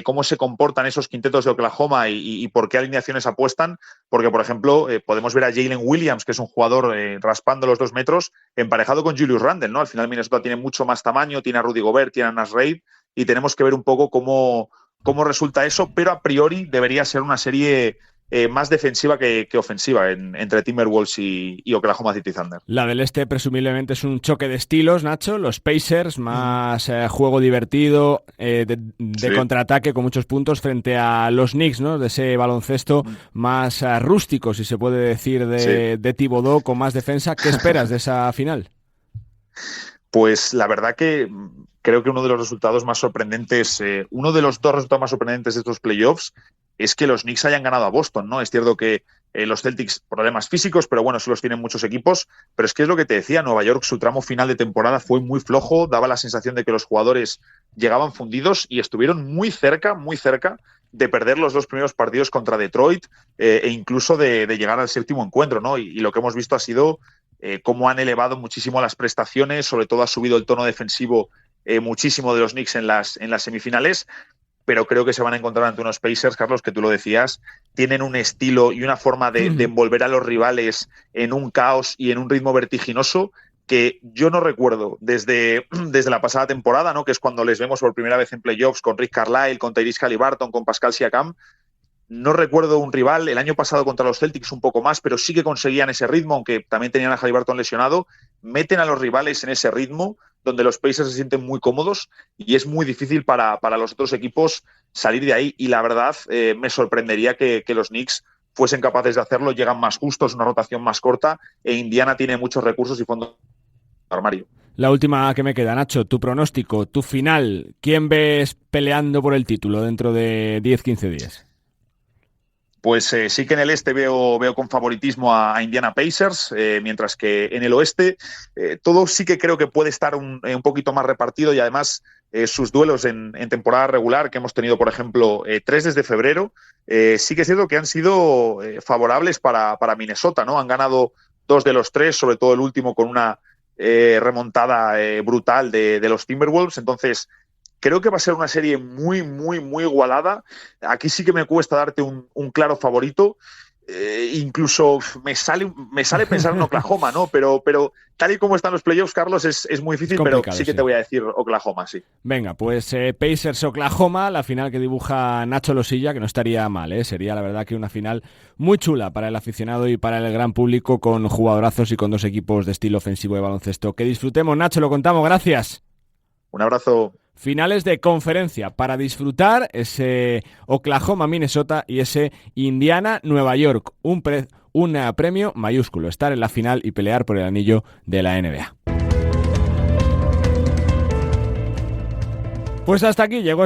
cómo se comportan esos quintetos de Oklahoma y por qué alineaciones apuestan, porque, por ejemplo, podemos ver a Jalen Williams, que es un jugador raspando los 2 metros, emparejado con Julius Randle, ¿no? Al final Minnesota tiene mucho más tamaño, tiene a Rudy Gobert, tiene a Nash Reid, y tenemos que ver un poco cómo resulta eso, pero a priori debería ser una serie más defensiva que ofensiva entre Timberwolves y Oklahoma City Thunder. La del este presumiblemente es un choque de estilos, Nacho. Los Pacers, más juego divertido, de contraataque con muchos puntos, frente a los Knicks, ¿no? De ese baloncesto más rústico, si se puede decir, de Thibodeau, con más defensa. ¿Qué esperas de esa final? Pues la verdad que creo que uno de los resultados más sorprendentes, uno de los 2 resultados más sorprendentes de estos playoffs es que los Knicks hayan ganado a Boston, ¿no? Es cierto que los Celtics, problemas físicos, pero bueno, eso los tienen muchos equipos, pero es que es lo que te decía, Nueva York, su tramo final de temporada fue muy flojo, daba la sensación de que los jugadores llegaban fundidos y estuvieron muy cerca de perder los 2 primeros partidos contra Detroit e incluso de llegar al 7º encuentro, ¿no? Y lo que hemos visto ha sido cómo han elevado muchísimo las prestaciones, sobre todo ha subido el tono defensivo muchísimo de los Knicks en las semifinales, pero creo que se van a encontrar ante unos Pacers, Carlos, que tú lo decías, tienen un estilo y una forma de envolver a los rivales en un caos y en un ritmo vertiginoso que yo no recuerdo desde la pasada temporada, ¿no? Que es cuando les vemos por primera vez en playoffs con Rick Carlisle, con Tyrese Haliburton, con Pascal Siakam. No recuerdo un rival, el año pasado contra los Celtics un poco más, pero sí que conseguían ese ritmo, aunque también tenían a Haliburton lesionado. Meten a los rivales en ese ritmo donde los Pacers se sienten muy cómodos y es muy difícil para los otros equipos salir de ahí. Y la verdad, me sorprendería que los Knicks fuesen capaces de hacerlo. Llegan más justos, una rotación más corta, e Indiana tiene muchos recursos y fondos armario. La última que me queda, Nacho, tu pronóstico, tu final. ¿Quién ves peleando por el título dentro de 10-15 días? Pues sí que en el este veo con favoritismo a Indiana Pacers, mientras que en el oeste todo sí que creo que puede estar un poquito más repartido, y además sus duelos en temporada regular, que hemos tenido, por ejemplo, 3 desde febrero, sí que es cierto que han sido favorables para Minnesota, ¿no? Han ganado 2 de los 3, sobre todo el último con una remontada brutal de los Timberwolves. Entonces creo que va a ser una serie muy, muy, muy igualada. Aquí sí que me cuesta darte un claro favorito. incluso me sale pensar en Oklahoma, ¿no? Pero tal y como están los playoffs, Carlos, es muy difícil, pero sí que te voy a decir Oklahoma, sí. Venga, pues Pacers-Oklahoma, la final que dibuja Nacho Losilla, que no estaría mal, ¿eh? Sería la verdad que una final muy chula para el aficionado y para el gran público, con jugadorazos y con dos equipos de estilo ofensivo de baloncesto. Que disfrutemos, Nacho, lo contamos, gracias. Un abrazo. Finales de conferencia para disfrutar, ese Oklahoma-Minnesota y ese Indiana-Nueva York. Un premio mayúsculo, estar en la final y pelear por el anillo de la NBA. Pues hasta aquí llegó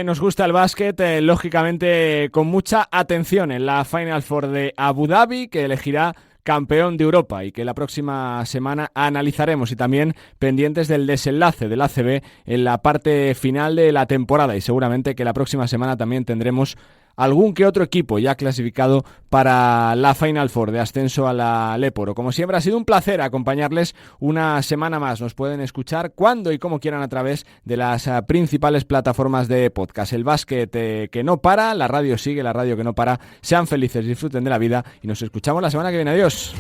Nos Gusta el Básquet, lógicamente con mucha atención en la Final Four de Abu Dhabi, que elegirá campeón de Europa y que la próxima semana analizaremos, y también pendientes del desenlace del ACB en la parte final de la temporada, y seguramente que la próxima semana también tendremos algún que otro equipo ya clasificado para la Final Four de ascenso a la Leporo. Como siempre, ha sido un placer acompañarles una semana más. Nos pueden escuchar cuando y como quieran a través de las principales plataformas de podcast. El básquet que no para, la radio sigue, la radio que no para. Sean felices, disfruten de la vida y nos escuchamos la semana que viene. Adiós.